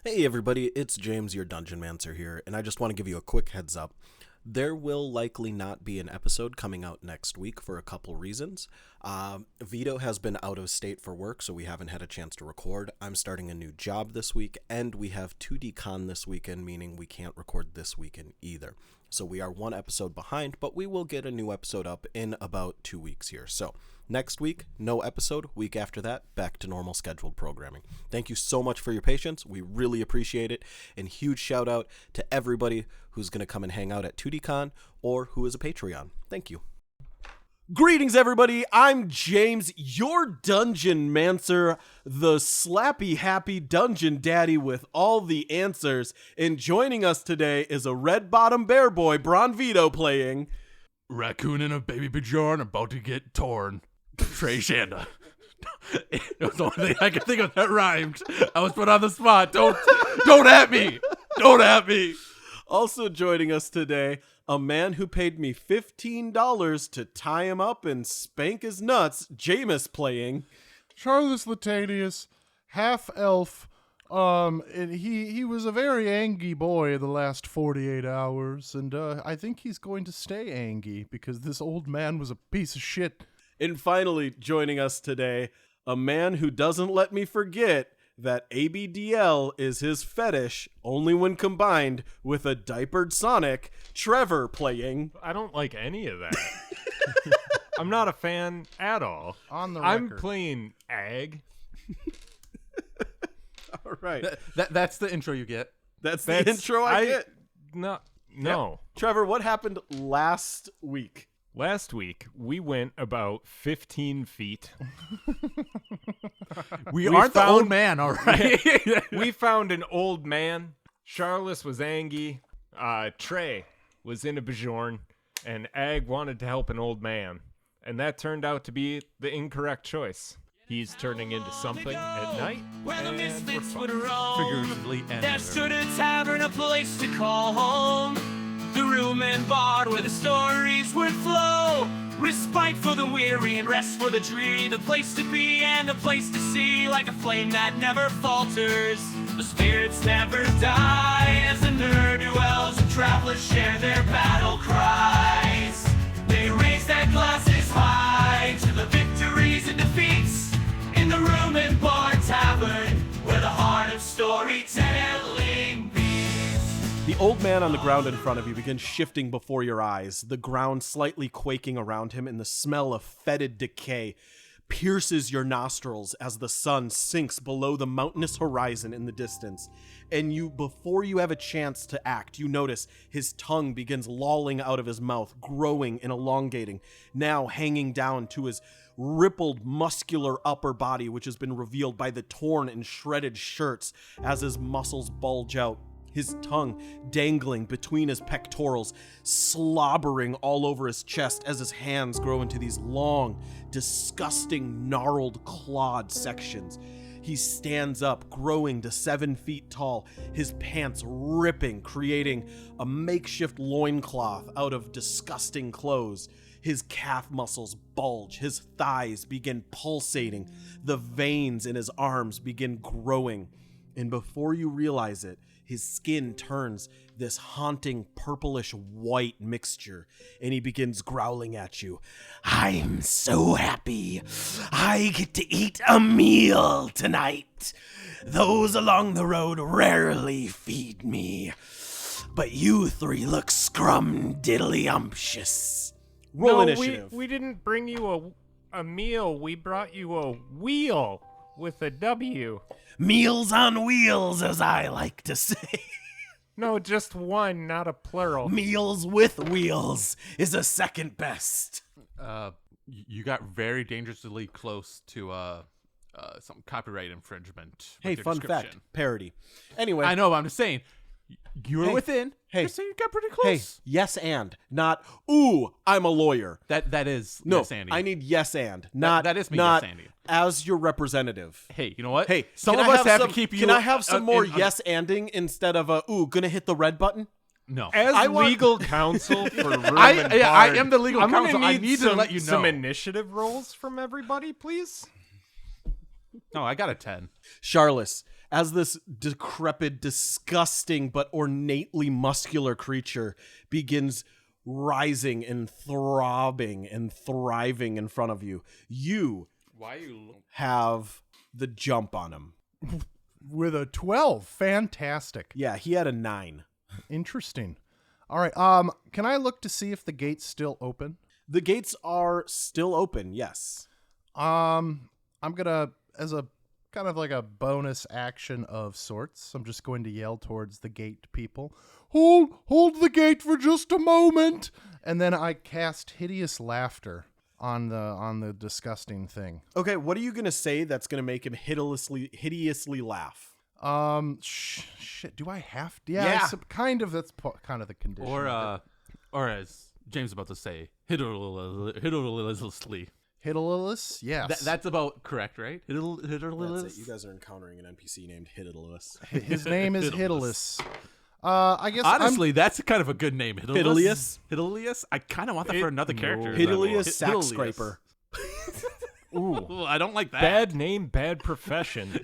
Hey everybody, it's James, your Dungeon Mancer here, and I just want to give you a quick heads up. There will likely not be an episode coming out next week for a couple reasons. Vito has been out of state for work, so we haven't had a chance to record. I'm starting a new job this week, and we have 2D Con this weekend, meaning we can't record this weekend either. So we are one episode behind, but we will get a new episode up in about 2 weeks here. So next week, no episode. Week after that, back to normal scheduled programming. Thank you so much for your patience. We really appreciate it. And huge shout out to everybody who's going to come and hang out at 2DCon or who is a Patreon. Thank you. Greetings, everybody. I'm James, your Dungeon Mancer, the slappy happy dungeon daddy with all the answers. And joining us today is a red bottom bear boy, Bron Vito, playing Raccoon and a baby Bjorn about to get torn. Trey Shanda. It was the only thing I could think of that rhymed. I was put on the spot. Don't at me. Don't at me. Also joining us today, a man who paid me $15 to tie him up and spank his nuts, Jameis, playing Charles Latanius, half elf. And he was a very angry boy the last 48 hours, and I think he's going to stay angry because this old man was a piece of shit. And finally joining us today, a man who doesn't let me forget that ABDL is his fetish only when combined with a diapered Sonic, Trevor, playing I don't like any of that. I'm not a fan at all. On the I'm record. playing Ag. All right. That's the intro you get. That's the intro I get. No. Yeah. Trevor, what happened last week? Last week, we went about 15 feet. We aren't the old man, all right? We found an old man. Charles was angry. Trey was in a Bjorn. And Ag wanted to help an old man. And that turned out to be the incorrect choice. He's turning into something at night. Where the and misfits we're would fine. roam. Figuratively and There stood a tavern, a place to call home. The room and bar where the stories would flow. Respite for the weary and rest for the dreary. The place to be and a place to see. Like a flame that never falters. The spirits never die. As the nerd dwells and travelers share their battle cries. They raise their glasses high to the victories and defeats. In the room and bar tavern, where the heart of storytelling beats. The old man on the ground in front of you begins shifting before your eyes, the ground slightly quaking around him, and the smell of fetid decay pierces your nostrils as the sun sinks below the mountainous horizon in the distance. And before you have a chance to act, you notice his tongue begins lolling out of his mouth, growing and elongating, now hanging down to his rippled muscular upper body, which has been revealed by the torn and shredded shirts as his muscles bulge out. His tongue dangling between his pectorals, slobbering all over his chest as his hands grow into these long, disgusting, gnarled, clawed sections. He stands up, growing to 7 feet tall, his pants ripping, creating a makeshift loincloth out of disgusting clothes. His calf muscles bulge, his thighs begin pulsating, the veins in his arms begin growing, and before you realize it, his skin turns this haunting purplish white mixture, and he begins growling at you. I'm so happy. I get to eat a meal tonight. Those along the road rarely feed me, but you three look scrum-diddly-umptious. Roll initiative. We didn't bring you a meal. We brought you a wheel with a W. Meals on wheels, as I like to say. No, just one, not a plural. Meals with wheels is a second best. You got very dangerously close to some copyright infringement. Hey, fun fact, parody. Anyway. I know, but I'm just saying, you were Hey, within. hey. Just saying you got pretty Hey, close. yes and, not, ooh, I'm a lawyer. That is No, yes, Andy. I need yes and, not, that is me, not yes, Andy. as your representative. Hey, you know what? Hey, some can of I us have some, to keep you. Can I have some more in- yes-anding instead of ooh, gonna hit the red button? No. As I want- legal counsel for Room and I Bard, am the legal I'm gonna counsel. I need to some, let you know. some initiative rolls from everybody, please. No, I got a 10. Charles, as this decrepit, disgusting, but ornately muscular creature begins rising and throbbing and thriving in front of you. You have the jump on him. With a 12. Fantastic. Yeah, he had a 9. Interesting. All right. Can I look to see if the gate's still open? The gates are still open, yes. I'm gonna, as a kind of like a bonus action of sorts, I'm just going to yell towards the gate people, hold the gate for just a moment, and then I cast hideous laughter on the disgusting thing. Okay, what are you gonna say that's gonna make him hideously laugh? Shit. Do I have to? Yeah. Yeah. Kind of. That's kind of the condition. Or as James is about to say, hideously. Hideous? Yes. That's about correct, right? That's it. You guys are encountering an NPC named Hideous. His name is Hideous. I guess honestly, that's kind of a good name. Hideous? Hideous? I kind of want that for another character. Hideous Sack Scraper. Ooh, I don't like that. Bad name, bad profession.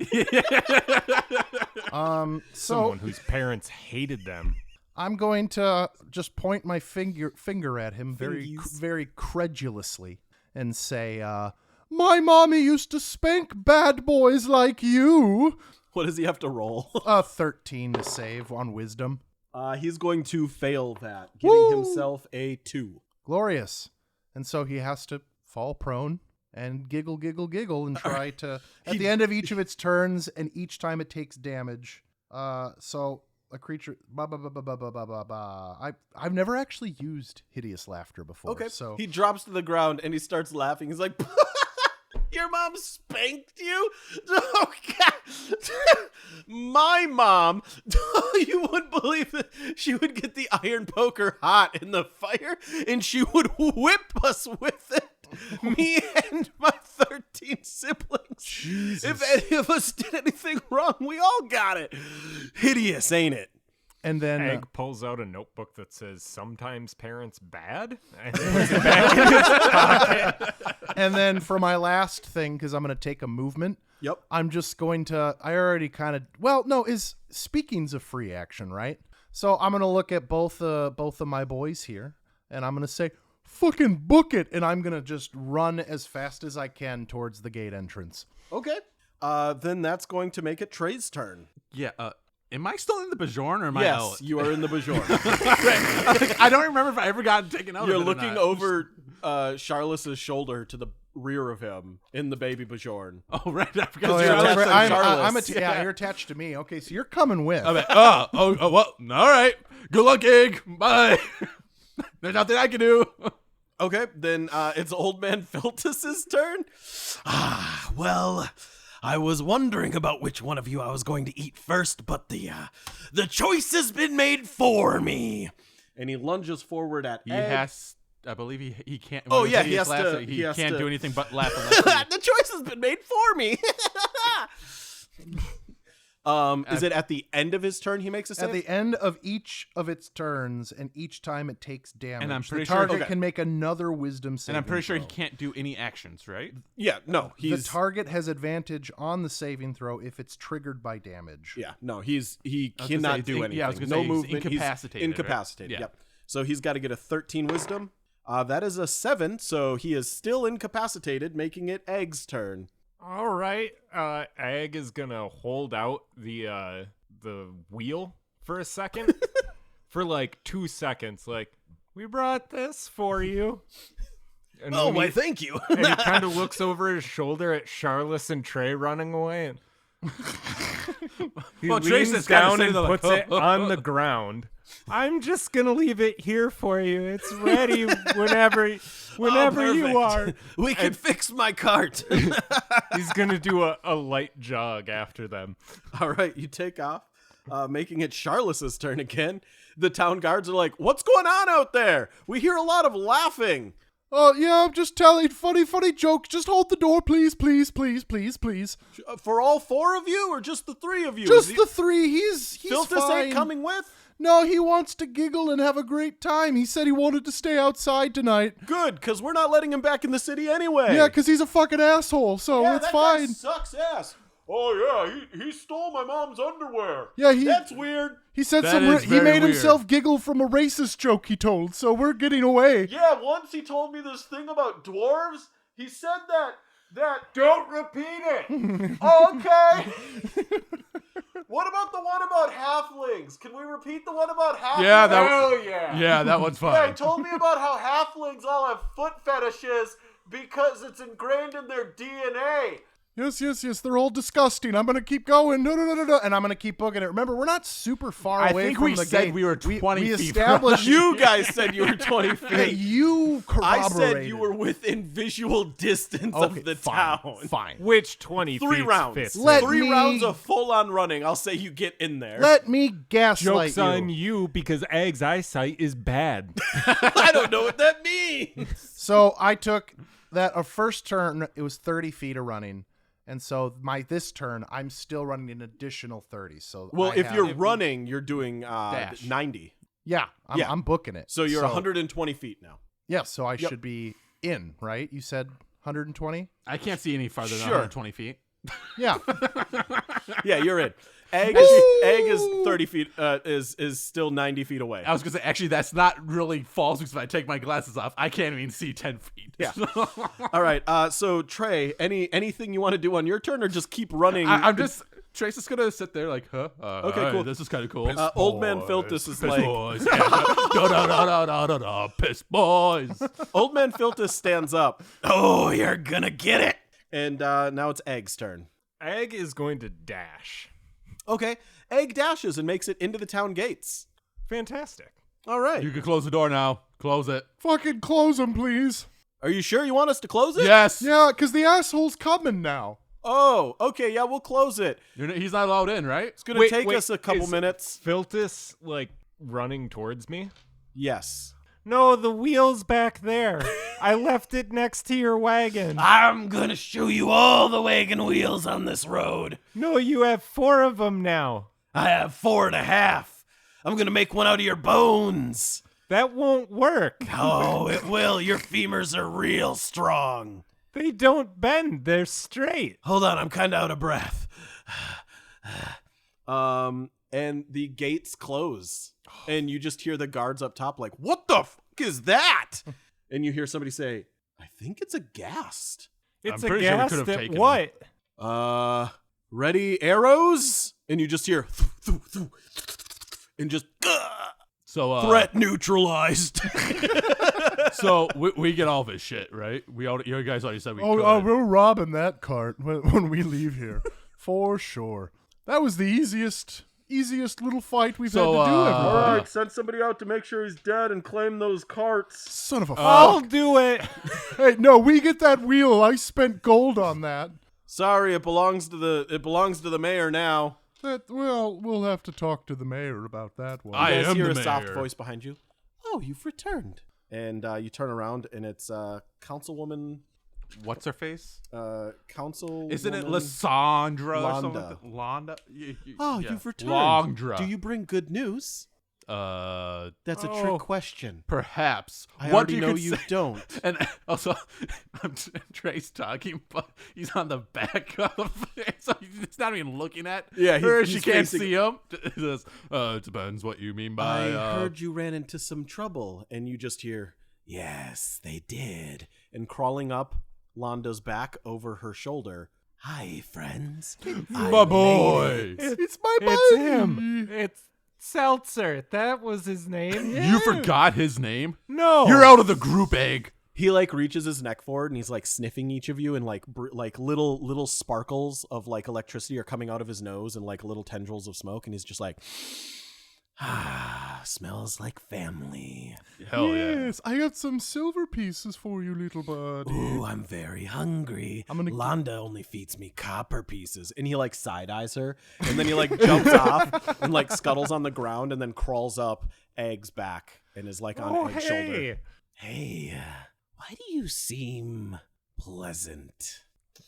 Someone whose parents hated them. I'm going to just point my finger at him very credulously and say, my mommy used to spank bad boys like you. What does he have to roll? 13 to save on wisdom. He's going to fail that, giving himself a 2. Glorious. And so he has to fall prone and giggle, and try to, at the end of each of its turns, and each time it takes damage. So a creature, I've never actually used hideous laughter before. Okay, so he drops to the ground and he starts laughing. He's like, your mom spanked you? Oh, God. My mom, you wouldn't believe it. She would get the iron poker hot in the fire and she would whip us with it. Me and my 13 siblings. Jesus. If any of us did anything wrong, we all got it. Hideous, ain't it? And then Egg pulls out a notebook that says, sometimes parents bad? And puts it back in his pocket. And then for my last thing, because I'm going to take a movement. Yep. I'm just going to, I already kind of, well, no, speaking's a free action, right? So I'm going to look at both of my boys here, and I'm going to say, fucking book it, and I'm going to just run as fast as I can towards the gate entrance. Okay. Then that's going to make it Trey's turn. Yeah, am I still in the Bajorn or am I out? Yes, you are in the Bajorn. I don't remember if I ever got taken out You're of it or looking not. over Charles's shoulder to the rear of him in the baby Bajorn. Oh, right. I forgot. you're attached to Charles. You're attached to me. Okay, so you're coming with. Well, all right. Good luck, Egg. Bye. There's nothing I can do. Okay, then it's Old Man Philtus's turn. Well, I was wondering about which one of you I was going to eat first, but the choice has been made for me. And he lunges forward at He Egg. has, I believe he can't. Oh, when yeah, he he has laughs, to- He he has can't to- do anything but laugh. Unless The choice has been made for me. Is it at the end of his turn he makes a save? At the end of each of its turns, and each time it takes damage, And I'm pretty the sure- target okay. can make another wisdom save. and I'm pretty sure he can't do any actions, right? Yeah, no, The he's target has advantage on the saving throw if it's triggered by damage. yeah, no, he was gonna cannot say, do yeah, anything. I was gonna no say he's movement. incapacitated, He's incapacitated. right? Yeah. Yep. So he's got to get a 13 wisdom. That is a 7, so he is still incapacitated, making it Egg's turn. All right. Egg is going to hold out the wheel for a second. For like 2 seconds. Like, we brought this for you. And Oh, then why, he- thank you. And he kind of looks over his shoulder at Charles and Trey running away. And he Well, Trey's leans just kinda down sitting and there like, puts it on the ground. I'm just going to leave it here for you. It's ready whenever you are. We can fix my cart. He's going to do a light jog after them. All right, you take off, making it Charles's turn again. The town guards are like, what's going on out there? We hear a lot of laughing. Oh, yeah, I'm just telling funny jokes. Just hold the door, please. For all 4 of you or just the 3 of you? Just the 3. He's Philtus fine. ain't coming with? No, he wants to giggle and have a great time. He said he wanted to stay outside tonight. Good, because we're not letting him back in the city anyway. Yeah, because he's a fucking asshole, so Yeah, it's that fine. guy sucks ass. Oh yeah, he stole my mom's underwear. Yeah, That's weird. he said That is he very made weird. himself giggle from a racist joke he told, so we're getting away. Yeah, once he told me this thing about dwarves. He said that Don't repeat it. Oh, okay. What about the one about halflings? Can we repeat the one about halflings? Yeah, that Hell yeah. Yeah, that one's Yeah, he fine. told me about how halflings all have foot fetishes because it's ingrained in their DNA. Yes, they're all disgusting. I'm gonna keep going. No, and I'm gonna keep booking it. Remember, we're not super far I away think from we the said gate. we were 20 we feet from established You guys said you were 20 feet. that you I corroborated. said you were within visual distance okay, of the fine, town. Fine. Which 20 3 feet rounds. fits? Let 3 me- rounds of full-on running. I'll say you get in there. Let me gaslight Joke's you. on you because Ag's eyesight is bad. I don't know what that means. So I took that a first turn. It was 30 feet of running, and so this turn I'm still running an additional 30. So Well, I if have- you're running, you're doing Dash. 90. yeah, Yeah. I'm booking it. So you're 120 feet now. Yeah, so I should be in, right? You said 120. I can't see any farther than Sure. 120 feet. Yeah. Yeah, you're in. Egg is 30 feet. Is still 90 feet away. I was gonna say, actually, that's not really false because if I take my glasses off, I can't even see 10 feet. Yeah. All right. So Trey, anything you want to do on your turn, or just keep running? I'm just Trace is gonna sit there like, huh? Okay, alright, cool. This is kind of cool. Old man Philtus is Piss like. boys. Da, piss boys. Old man Philtus stands up. Oh, you're gonna get it. And now it's Egg's turn. Ag is going to dash. Okay. Egg dashes and makes it into the town gates. Fantastic. All right. You can close the door now. Close it. Fucking close them, please. Are you sure you want us to close it? Yes. Yeah, because the asshole's coming now. Oh, okay. Yeah, we'll close it. He's not allowed in, right? It's gonna take us a couple is minutes. Philtus, like, running towards me? Yes. No, the wheel's back there. I left it next to your wagon. I'm gonna show you all the wagon wheels on this road. No, you have 4 of them now. I have 4.5. I'm gonna make one out of your bones. That won't work. Oh, it will. Your femurs are real strong. They don't bend. They're straight. Hold on, I'm kind of out of breath. And the gates close, and you just hear the guards up top like, "What the fuck is that?" And you hear somebody say, "I think it's a ghast." It's I'm a pretty sure we ghast could have at taken what? Ready arrows? And you just hear, and just So threat neutralized. So we get all this shit, right? You guys already said we could. We're robbing that cart when we leave here. For sure. That was the easiest little fight we've had to do, everybody. Send somebody out to make sure he's dead and claim those carts. Son of a I'll fuck. do it. Hey, no, we get that wheel. I spent gold on that. Sorry, it belongs to the mayor now. We'll have to talk to the mayor about that one. I You guys am hear the a soft mayor. voice behind you. Oh, you've returned. And you turn around, and it's Councilwoman. What's her face? Council. Isn't it Lysandra or something? Londa. Londa? Oh, Yeah. you've returned. Longdra. Do you bring good news? That's a trick question. Perhaps. I What already do you know could you say- don't. And also, Trey's talking, but he's on the back of so he's not even looking at Yeah, her. he's She can't facing- see him. He says, it depends what you mean by. I heard you ran into some trouble, and you just hear, "Yes, they did." And crawling up Londa's back over her shoulder. Hi, friends. My boy. It's my It's buddy. him. It's Seltzer. That was his name. You forgot his name? No. You're out of the group, Egg. He like reaches his neck forward and he's like sniffing each of you, and like like little sparkles of like electricity are coming out of his nose and like little tendrils of smoke, and he's just like, smells like family. Hell yeah. Yes, I got some silver pieces for you, little buddy. Ooh, I'm very hungry. Londa only feeds me copper pieces. And he like side eyes her, and then he like jumps off and like scuttles on the ground and then crawls up Egg's back and is like on Egg's shoulder. Hey, why do you seem pleasant?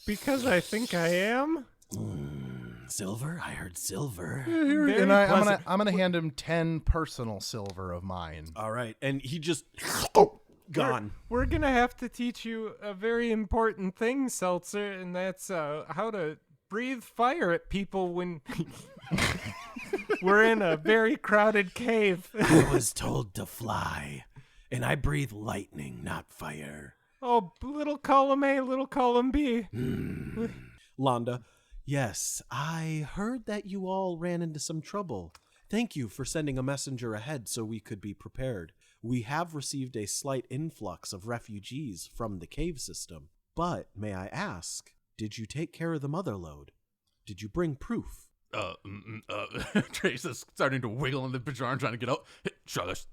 Because I think I am. Silver? I heard silver. Here, Very and I'm pleasant. gonna hand him 10 personal silver of mine. All right. And he just gone. We're gonna have to teach you a very important thing, Seltzer, and that's how to breathe fire at people when we're in a very crowded cave. I was told to fly, and I breathe lightning, not fire. Oh, little column A, little column B. Londa, yes, I heard that you all ran into some trouble. Thank you for sending a messenger ahead so we could be prepared. We have received a slight influx of refugees from the cave system. But, may I ask, did you take care of the mother lode? Did you bring proof? Trace is starting to wiggle in the Bajarn, trying to get out. Hey, Charlotte,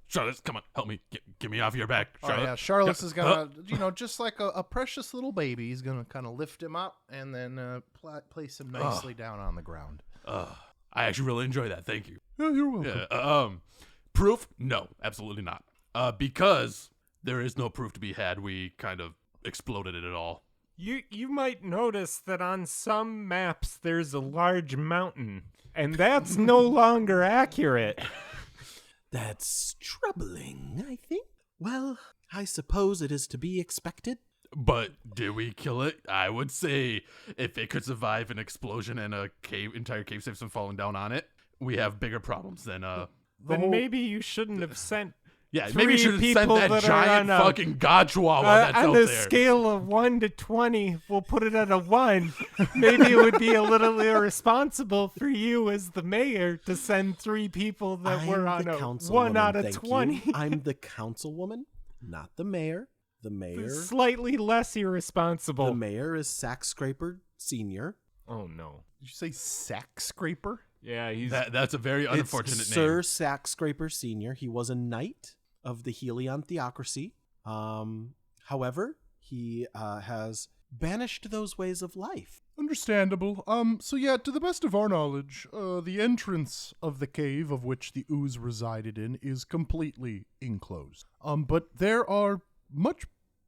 come on, help me. Get me off your back, Charlotte. Oh, yeah, Charlotte is gonna, just like a precious little baby, he's gonna kind of lift him up and then place him nicely down on the ground. I actually really enjoy that. Thank you. Yeah, you're welcome. Proof? No, absolutely not. Because there is no proof to be had. We kind of exploded it all. You might notice that on some maps there's a large mountain, and that's no longer accurate. That's troubling, I think. Well, I suppose it is to be expected. But did we kill it? I would say if it could survive an explosion and a entire cave system falling down on it, we have bigger problems than Then maybe you shouldn't have sent. Yeah, maybe you should have sent that that giant fucking god chihuahua that's on out the there. scale of 1 to 20, we'll put it at a 1. Maybe it would be a little irresponsible for you as the mayor to send 3 people that were on a 1 out of 20. I'm the councilwoman, not the mayor. The mayor. Slightly less irresponsible. The mayor is Sack Scraper Senior. Oh no! Did you say sack scraper? Yeah, he's That's a very unfortunate It's name. Sir Sack Scraper Senior. He was a knight of the Helion Theocracy. However, he has banished those ways of life. Understandable. So yeah, to the best of our knowledge, the entrance of the cave of which the ooze resided in is completely enclosed. But there are much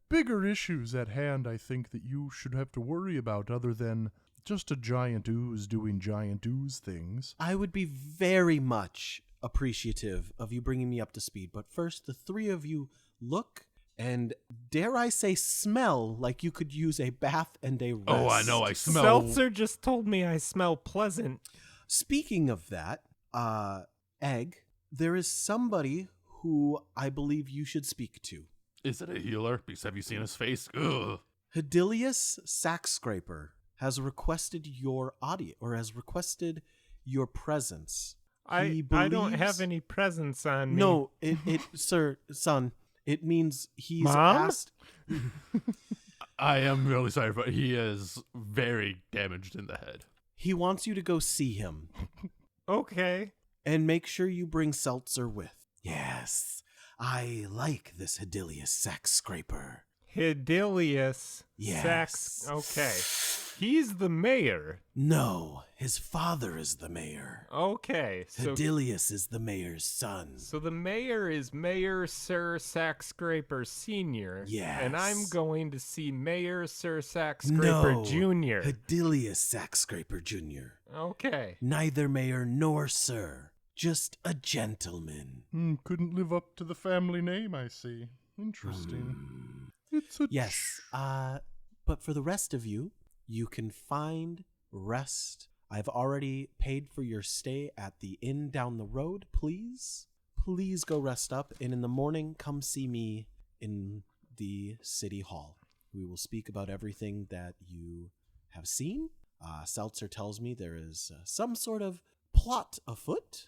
bigger issues at hand, I think, that you should have to worry about other than just a giant ooze doing giant ooze things. I would be very much appreciative of you bringing me up to speed, but first, the 3 of you look and, dare I say, smell like you could use a bath and a rest. Oh, I know. I smell. Seltzer just told me I smell pleasant. Speaking of that, Egg, there is somebody who I believe you should speak to. Is it a healer? Because have you seen his face? Ugh. Hedilius Sackscraper has requested your audio, or has requested your presence. I don't have any presents on me. No, it sir, son, it means he's Mom? asked. I am really sorry, but he is very damaged in the head. He wants you to go see him. Okay. And make sure you bring Seltzer with. Yes, I like this Hedilius Sackscraper. Hedilius. Yes. Okay. He's the mayor. No, his father is the mayor. Okay. So, Hedilius is the mayor's son. so the mayor is Mayor Sir Sackscraper Sr. Yes. And I'm going to see Mayor Sir Sackscraper No, Jr. Hedilius Sackscraper Jr. Okay. Neither mayor nor sir. Just a gentleman. Couldn't live up to the family name, I see. Interesting. It's a Yes. But for the rest of you, you can find rest. I've already paid for your stay at the inn down the road. Please go rest up. And in the morning, come see me in the city hall. We will speak about everything that you have seen. Seltzer tells me there is some sort of plot afoot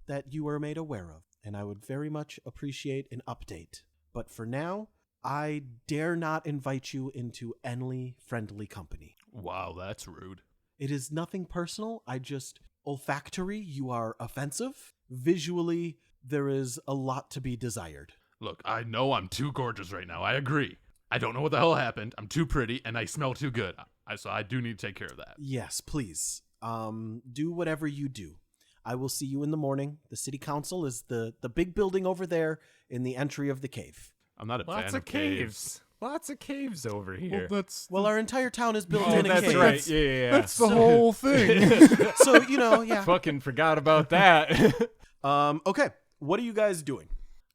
that you were made aware of, and I would very much appreciate an update. But for now, I dare not invite you into any friendly company. Wow, that's rude. It is nothing personal. Olfactory, you are offensive. Visually, there is a lot to be desired. Look, I know I'm too gorgeous right now. I agree. I don't know what the hell happened. I'm too pretty, and I smell too good. So I do need to take care of that. Yes, please. Do whatever you do. I will see you in the morning. The city council is the big building over there in the entry of the cave. I'm not a Lots fan of caves. Lots of caves over here. Well, Our entire town is built Oh, in a that's cave. right. Yeah. that's the whole thing. So, yeah. Fucking forgot about that. Okay, what are you guys doing?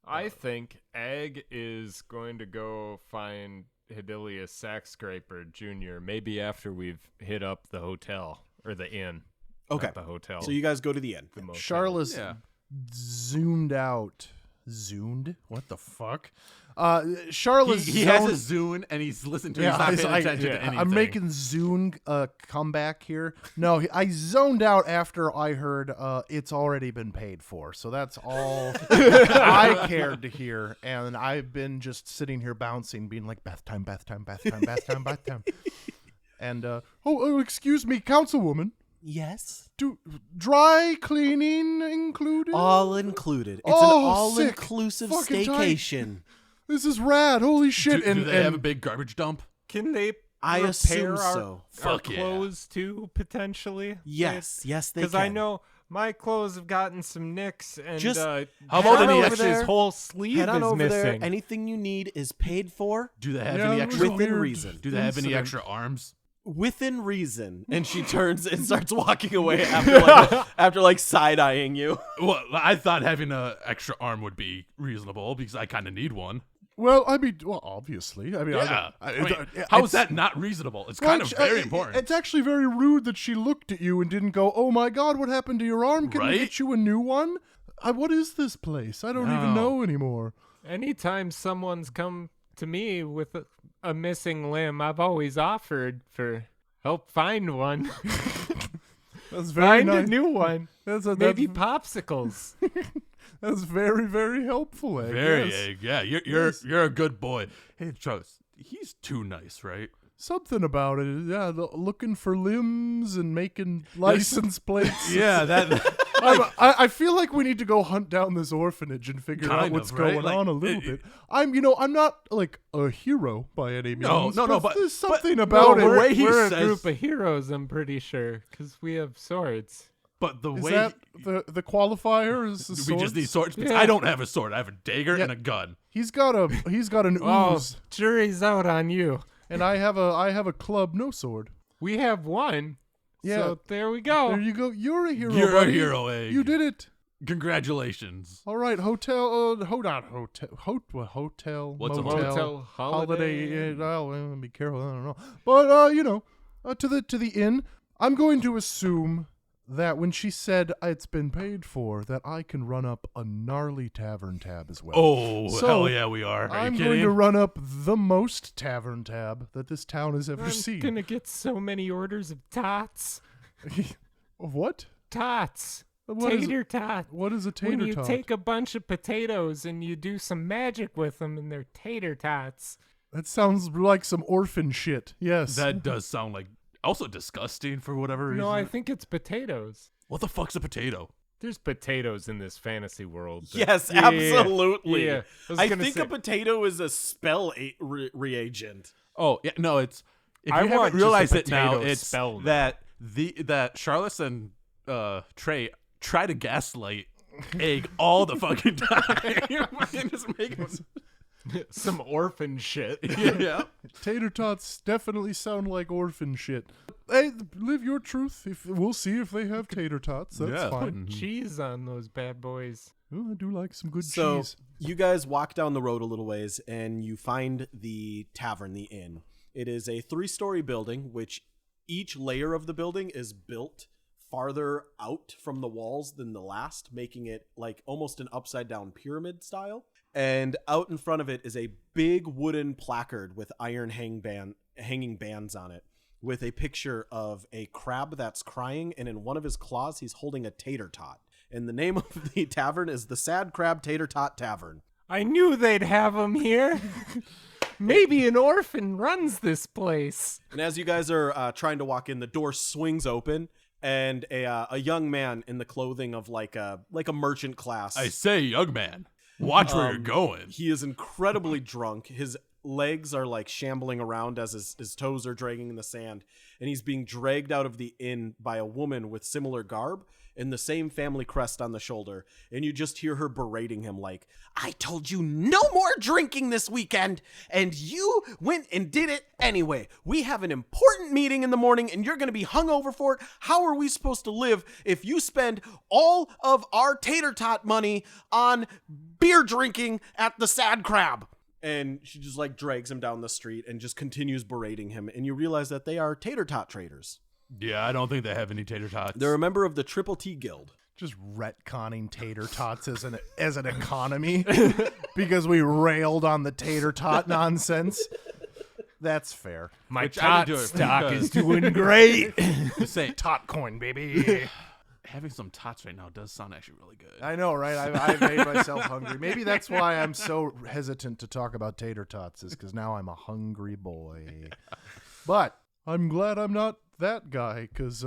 I think Egg is going to go find Hedilius Sackscraper Jr. maybe after we've hit up the hotel or the inn. Okay. Not the hotel. So you guys go to the inn. The motel. Charles Yeah. zoomed out. Zoomed? What the fuck? Charles He has a Zune and he's listening to it. He's not paying attention to anything. I'm making Zune comeback here. No, I zoned out after I heard it's already been paid for. So that's all I cared to hear. And I've been just sitting here bouncing, being like, bath time, bath time, bath time, bath time, bath time. And, excuse me, councilwoman. Yes. Dry cleaning included? All included. It's Oh, an all-inclusive sick. Fucking tight. staycation. This is rad. Holy shit. Do they have a big garbage dump? Can they I repair assume our, so. our Fuck yeah. clothes too, potentially? Yes, they can. Because I know my clothes have gotten some nicks, and Just how head about on any over extra- there. his whole sleeve Head on is over missing. there. Anything you need is paid for Do they have Yeah, any it was extra? a within weird reason. Do they have any incident. extra arms? Within reason. And she turns and starts walking away after like side-eyeing you. Well, I thought having an extra arm would be reasonable because I kind of need one. Well, obviously. Yeah. I How how is that not reasonable? It's kind of very important. It's actually very rude that she looked at you and didn't go, "Oh my God, what happened to your arm? Can we Right? get you a new one?" What is this place? I don't even No. know anymore. Anytime someone's come to me with a missing limb, I've always offered for help find one. That's very Find nice. a new one. Maybe That's, popsicles. that's very, very helpful. Egg. Very, Yes. yeah. You're a good boy. Hey, Charles, he's too nice, right? Something about it. Yeah, looking for limbs and making license plates. Yeah, that. I feel like we need to go hunt down this orphanage and figure out Kind what's of, right? going Like, on a little it- bit. I'm not like a hero by any means. No, but- there's something but- about no, it. the way he We're says- a group of heroes, I'm pretty sure, because we have swords. But the Is way that the qualifier? Is the we swords? just need swords. Because Yeah. I don't have a sword. I have a dagger Yeah. and a gun. He's got an Oh, ooze, jury's out on you. and I have a club, no sword. We have one. Yeah. So there we go. There you go. You're a hero. You're buddy. a hero, Egg. You did it. Congratulations. All right, hotel. Hold on, hotel. What's a motel, Motel holiday? Well, be careful. I don't know, but to the inn. I'm going to assume that when she said it's been paid for, that I can run up a gnarly tavern tab as well. Oh, So, hell yeah, we are. Are I'm you going kidding? to run up the most tavern tab that this town has ever I'm seen. gonna get so many orders of tots. What? Tots. What is- Tater tot. What is a tater When you tot? take a bunch of potatoes and you do some magic with them, and they're tater tots. That sounds like some orphan shit. Yes. That does sound like also disgusting for whatever reason. No, I think it's potatoes. What the fuck's a potato? There's potatoes in this fantasy world. that- Yes, Yeah, absolutely. Yeah. I think a potato is a spell reagent. Oh, yeah, no, it's if I you want haven't just a realized it now, potato it's spell now. that Charlotte and Trey try to gaslight Egg all the fucking time. Fucking just make him- Some orphan shit. yeah. Tater tots definitely sound like orphan shit. Hey, live your truth. We'll see if they have tater tots. That's Yeah. fine. Cheese on those bad boys. Oh, I do like some good So cheese. you guys walk down the road a little ways and you find the tavern, the inn. It is a 3-story building, which each layer of the building is built farther out from the walls than the last, making it like almost an upside down pyramid style. And out in front of it is a big wooden placard with iron hanging bands on it, with a picture of a crab that's crying, and in one of his claws he's holding a tater tot. And the name of the tavern is the Sad Crab Tater Tot Tavern. I knew they'd have them here. Maybe an orphan runs this place. And as you guys are trying to walk in, the door swings open, and a young man in the clothing of like a merchant class. I say, young man, watch where you're going. He is incredibly drunk. His legs are like shambling around as his toes are dragging in the sand, and he's being dragged out of the inn by a woman with similar garb and the same family crest on the shoulder. And you just hear her berating him like, "I told you no more drinking this weekend, and you went and did it anyway. We have an important meeting in the morning, and you're going to be hungover for it. How are we supposed to live if you spend all of our tater tot money on beer drinking at the Sad Crab?" And she just like drags him down the street and just continues berating him. And you realize that they are tater tot traders. Yeah, I don't think they have any tater tots. They're a member of the Triple T Guild. Just retconning tater tots as an economy because we railed on the tater tot nonsense. That's fair. My Which I tot would do it stock because- is doing great. Just saying, Tot coin, baby. having some tots right now does sound actually really good. I know, right? I've made myself hungry. Maybe that's why I'm so hesitant to talk about tater tots, is because now I'm a hungry boy. But I'm glad I'm not that guy, because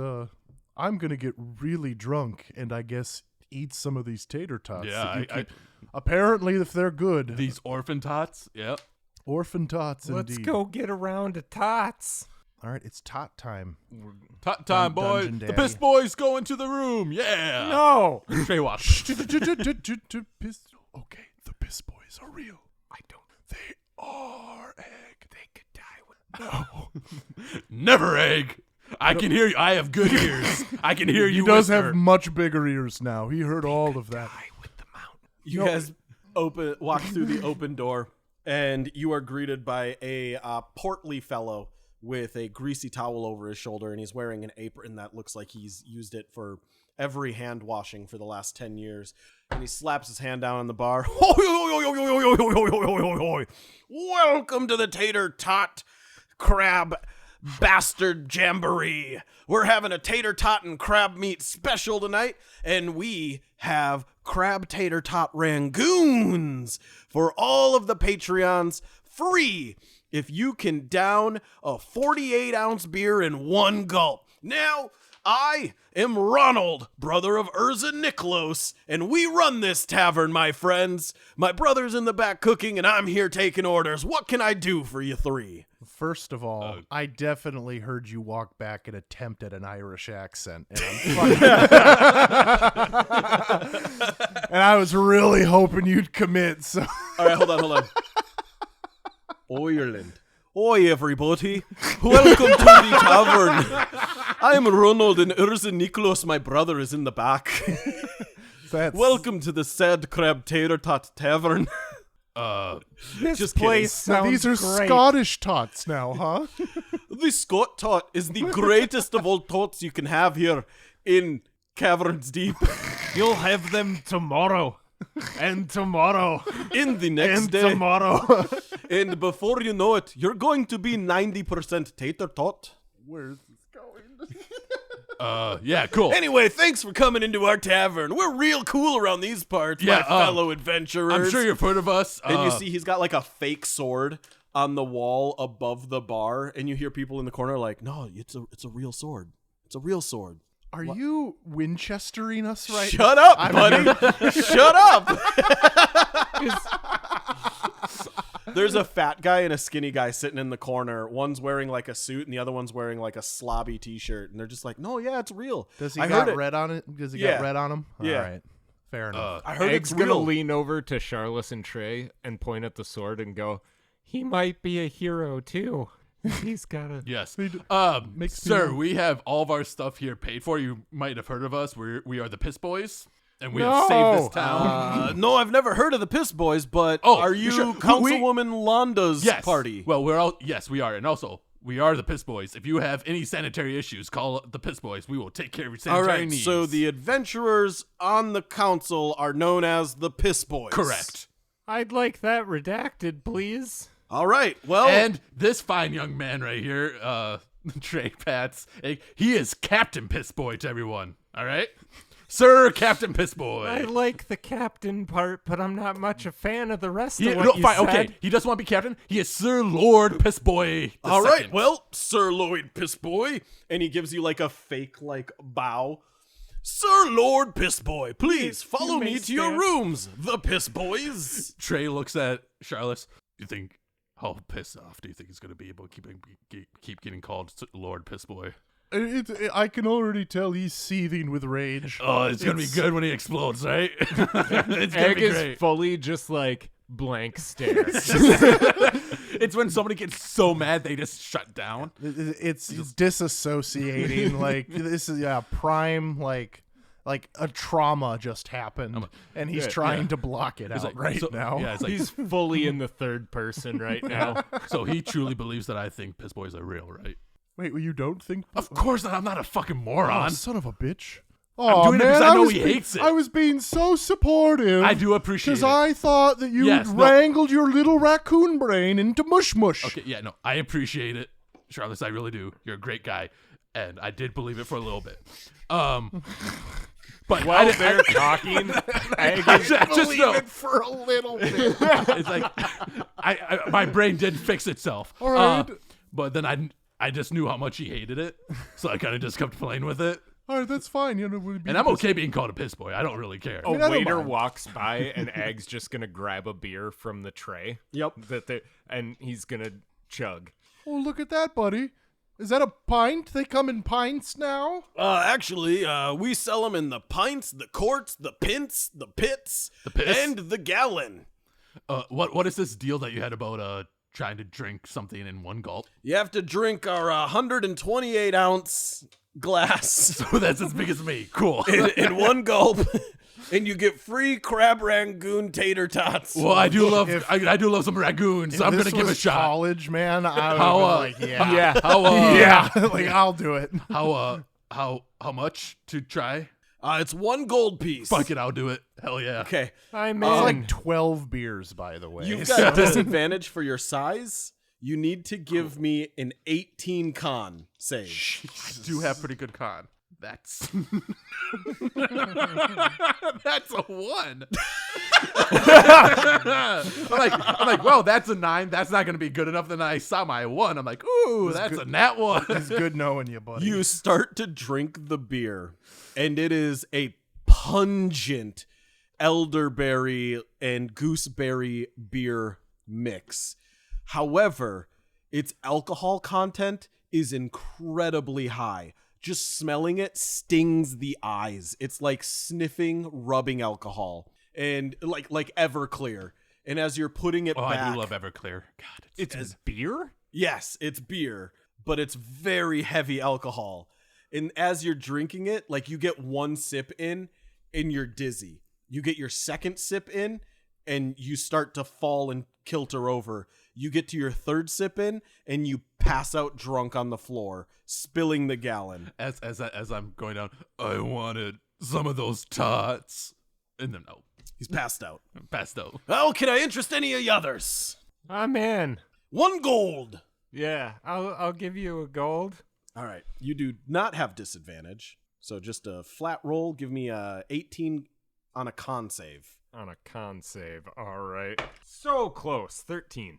I'm going to get really drunk and I guess eat some of these tater tots. Yeah, that you I- keep- apparently, if they're good. These orphan tots, yep. Orphan tots, Let's indeed. go get around to tots. All right, it's tot time. Tot time, boy. Dungeon The Daddy. piss boys go into the room. Yeah. No. Trey watch. Piss- okay, the piss boys are real. I don't. They are egg. They could die with. No. Never egg. I can hear you. I have good ears. I can hear you. He does whisper. have much bigger ears now. He heard all of that. Die with the mountain. You guys walk through the open door, and you are greeted by a portly fellow with a greasy towel over his shoulder, and he's wearing an apron that looks like he's used it for every hand washing for the last 10 years. And he slaps his hand down on the bar. Welcome to the Tater Tot Crab Bastard Jamboree. We're having a tater tot and crab meat special tonight, and we have crab tater tot rangoons for all of the Patreons, free if you can down a 48-ounce beer in one gulp. Now, I am Ronald, brother of Urza Niklos, and we run this tavern, my friends. My brother's in the back cooking, and I'm here taking orders. What can I do for you three? First of all, I definitely heard you walk back and attempt at an Irish accent, and and I was really hoping you'd commit. So All right, hold on. Ireland. Oi, everybody. Welcome to the tavern. I'm Ronald, and Urza Niklos, my brother, is in the back. that's Welcome to the Sad Crab Tater Tot Tavern. This Just place Now, sounds these are great. Scottish tots now, huh? The Scott Tot is the greatest of all tots you can have here in Caverns Deep. You'll have them tomorrow. And tomorrow. In the next And day. tomorrow. And before you know it, you're going to be 90% Tater Tot. Where's this going? Yeah, cool. Anyway, thanks for coming into our tavern. We're real cool around these parts, Yeah, my fellow adventurers. I'm sure you've heard of us. And you see he's got like a fake sword on the wall above the bar, and you hear people in the corner like, "No, it's a real sword. It's a real sword." Are you Winchestering us right Shut up, buddy. Shut up. There's a fat guy and a skinny guy sitting in the corner. One's wearing like a suit and the other one's wearing like a slobby t-shirt. And they're just like, "No, yeah, it's real." Does he I got heard it. red on it? Does he Yeah. got red on him? Yeah. All right. Fair enough. I heard Egg's it's gonna real. lean over to Charlotte and Trey and point at the sword and go, "He might be a hero too. He's got a." Yes. makes me Sir, laugh. we have all of our stuff here paid for. You might have heard of us. We are the Piss Boys, and we No. have saved this town. No, I've never heard of the Piss Boys, but Oh, are you sure. Councilwoman Londa's Yes. party? Well, we're all yes, we are, and also we are the Piss Boys. If you have any sanitary issues, call the Piss Boys. We will take care of your All sanitary right, needs. so the adventurers on the council are known as the Piss Boys. correct. I'd like that redacted, please. All right, well, And this fine young man right here, Trey Pats, he is Captain Piss Boy to everyone. All right, Sir Captain Piss Boy. I like the captain part, but I'm not much a fan of the rest Yeah, of what no, you fine, said. okay. He doesn't want to be captain. He is Sir Lord Piss Boy. the all right, second. well, Sir Lloyd Piss Boy, and he gives you like a fake like bow. Sir Lord Piss Boy, please follow may me to your stand. rooms, the Piss Boys. Trey looks at Charlotte. Do you think how pissed off do you think he's going to be able to keep getting called Lord Piss Boy? I can already tell he's seething with rage. Oh, it's going to be good when he explodes, right? It's going to Egg be is great. fully just like blank stare. It's when somebody gets so mad they just shut down. It's disassociating. Like this is prime like a trauma just happened, and he's trying to block it out like, right so- now. Yeah, it's like, He's fully in the third person right now. so he truly believes that I think Piss Boys are real, right? Wait, well, you don't think? Of course not. I'm not a fucking moron. Oh, son of a bitch. I'm Oh, doing it man, because I know was he hates it. I was being so supportive. I do appreciate Because it. I thought that you Yes, no. wrangled your little raccoon brain into mush mush. Okay, yeah, no, I appreciate it, Charles. I really do. You're a great guy, and I did believe it for a little bit. But While they're talking, just know, for a little bit. it's like my brain did fix itself. All right. But then I just knew how much he hated it, so I kind of just kept playing with it. All right, that's fine. You know, And I'm okay being called a piss boy. I don't really care. a I don't waiter mind. walks by and Ag's just gonna grab a beer from the tray. Yep. And he's gonna chug. Oh, look at that, buddy. Is that a pint? They come in pints now? Actually, we sell them in the pints, the quarts, the pints, the pits, piss? and the gallon. What is this deal that you had about trying to drink something in one gulp? You have to drink our 128 ounce glass So that's as big as me. Cool. in one gulp, and you get free crab rangoon tater tots. Well, I do love I do love some ragoons, so I'm If gonna this give it a was shot. College, man. I would How, like, yeah. Yeah. How Yeah, like I'll do it. how much to try? It's one gold piece. Fuck it, I'll do it. Hell yeah. Okay. I'm It's in. like 12 beers, by the way. You've got disadvantage for your size. You need to give me an 18 con save. I do have pretty good con. That's that's a 1. I'm like, well, that's a 9. That's not gonna be good enough. Then I saw my 1. I'm like, ooh, that's a nat 1. It's good knowing you, buddy. You start to drink the beer, and it is a pungent elderberry and gooseberry beer mix. However, its alcohol content is incredibly high. Just smelling it stings the eyes. It's like sniffing rubbing alcohol, and like Everclear. And as you're putting it back, I do love Everclear. God, it's beer? yes, it's beer, but it's very heavy alcohol. And as you're drinking it, like you get one sip in and you're dizzy. You get your second sip in and you start to fall and kilter over. You get to your third sip in and you pass out drunk on the floor, spilling the gallon. as I'm going down, I wanted some of those tots. And then no, He's passed out. passed out. Oh, can I interest any of the others? I'm in. 1 gold. Yeah, I'll give you a gold. All right. You do not have disadvantage. So just a flat roll. Give me a 18 on a con save. On a con save. All right. So close. 13.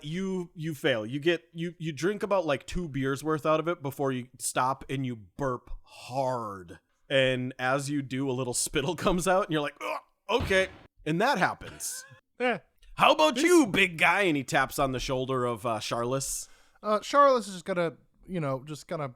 You fail. You drink about like 2 beers worth out of it before you stop and you burp hard. And as you do, a little spittle comes out and you're like, "Ugh, okay." And that happens. Eh. How about you, big guy? And he taps on the shoulder of Charles. Charlotte is just gonna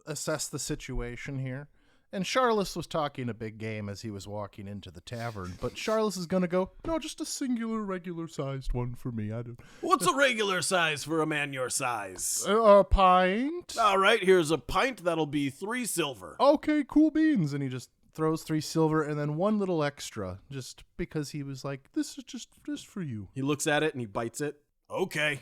assess the situation here. And Charles was talking a big game as he was walking into the tavern, but Charles is gonna go, no, just a singular, regular-sized one for me. I don't. What's a regular size for a man your size? A pint. All right, here's a pint. That'll be 3 silver. Okay, cool beans. And he just throws 3 silver and then 1 little extra, just because he was like, this is just for you. He looks at it and he bites it. Okay.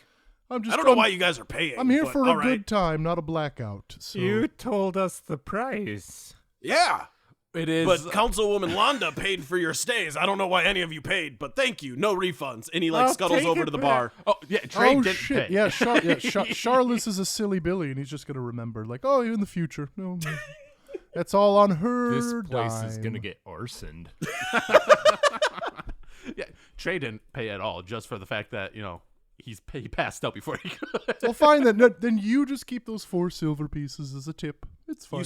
I I don't know why you guys are paying. I'm here but for a all right. good time, not a blackout. So. You told us the price. Yeah. It is. But Councilwoman Londa paid for your stays. I don't know why any of you paid, but thank you. No refunds. And he like I'll scuttles take over it to the back. bar. oh yeah, Trey Oh didn't shit! pay. Yeah, Charles is a silly Billy, and he's just gonna remember, like, oh, in the future, no, that's all on her. This place is dime. gonna get arsoned. Yeah, Trey didn't pay at all, just for the fact that he passed out before he could. Well, fine then. No, then you just keep those 4 silver pieces as a tip. It's fine.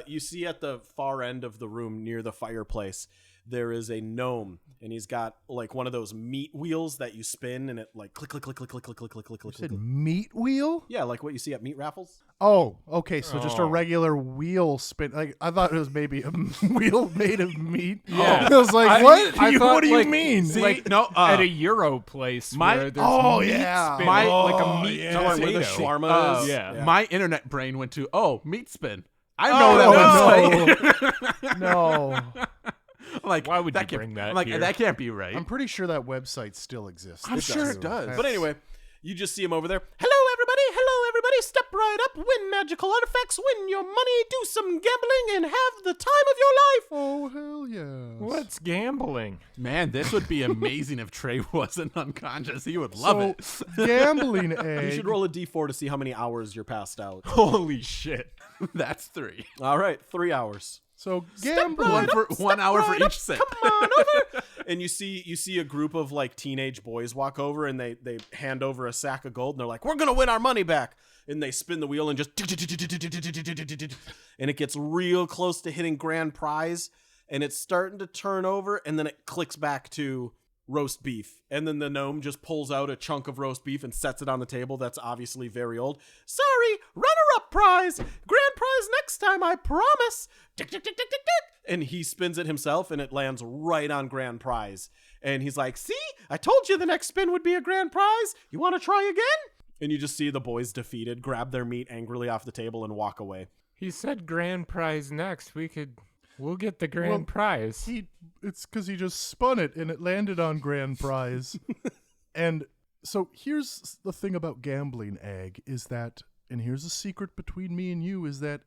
You see at the far end of the room near the fireplace, there is a gnome, and he's got like one of those meat wheels that you spin, and it like click click click click click click click click click click. Said click. meat wheel? Yeah, like what you see at meat raffles. Oh, okay. So just a Oh. regular wheel spin. Like I thought it was maybe a wheel made of meat. Yeah. I was like, what? What do you mean? Like, no, at a Euro place where there's oh, meat yeah. spin, My- like a meat Yeah, where the tornado. shawarma is. yeah. My internet brain went to meat spin. I Oh, know that website. no. I'm like, Why would you can't- bring that I'm like, here? that can't be right. I'm pretty sure that website still exists. I'm sure it does. But anyway, you just see him over there. Hello, everybody. Hello, everybody. step right up, win magical artifacts, win your money, do some gambling, and have the time of your life. Oh, hell yes. What's gambling? Man, this would be amazing if Trey wasn't unconscious. He would love it. Gambling egg. You should roll a d4 to see how many hours you're passed out. Holy shit. That's 3. All right, 3 hours. So gambling. right up, 1 hour for each sip. Come on over. And you see a group of like teenage boys walk over and they hand over a sack of gold and they're like, "We're gonna win our money back." And they spin the wheel and just and it gets real close to hitting grand prize and it's starting to turn over and then it clicks back to roast beef. And then the gnome just pulls out a chunk of roast beef and sets it on the table that's obviously very old. "Sorry, runner-up prize. Grand prize next time, I promise." And he spins it himself and it lands right on grand prize. And he's like, "See? I told you the next spin would be a grand prize. You want to try again?" And you just see the boys defeated, grab their meat angrily off the table and walk away. He said grand prize next. We'll get the grand prize. It's because he just spun it and it landed on grand prize. And so here's the thing about gambling, Egg, is that, and here's a secret between me and you, is that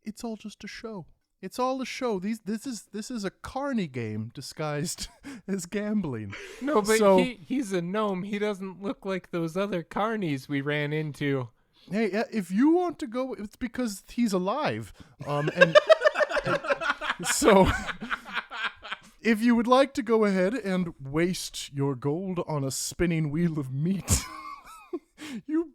it's all just a show. It's all a show. This is a carny game disguised as gambling. No, but So- he's a gnome. He doesn't look like those other carnies we ran into. Hey, if you want to go, it's because he's alive. And so, if you would like to go ahead and waste your gold on a spinning wheel of meat, you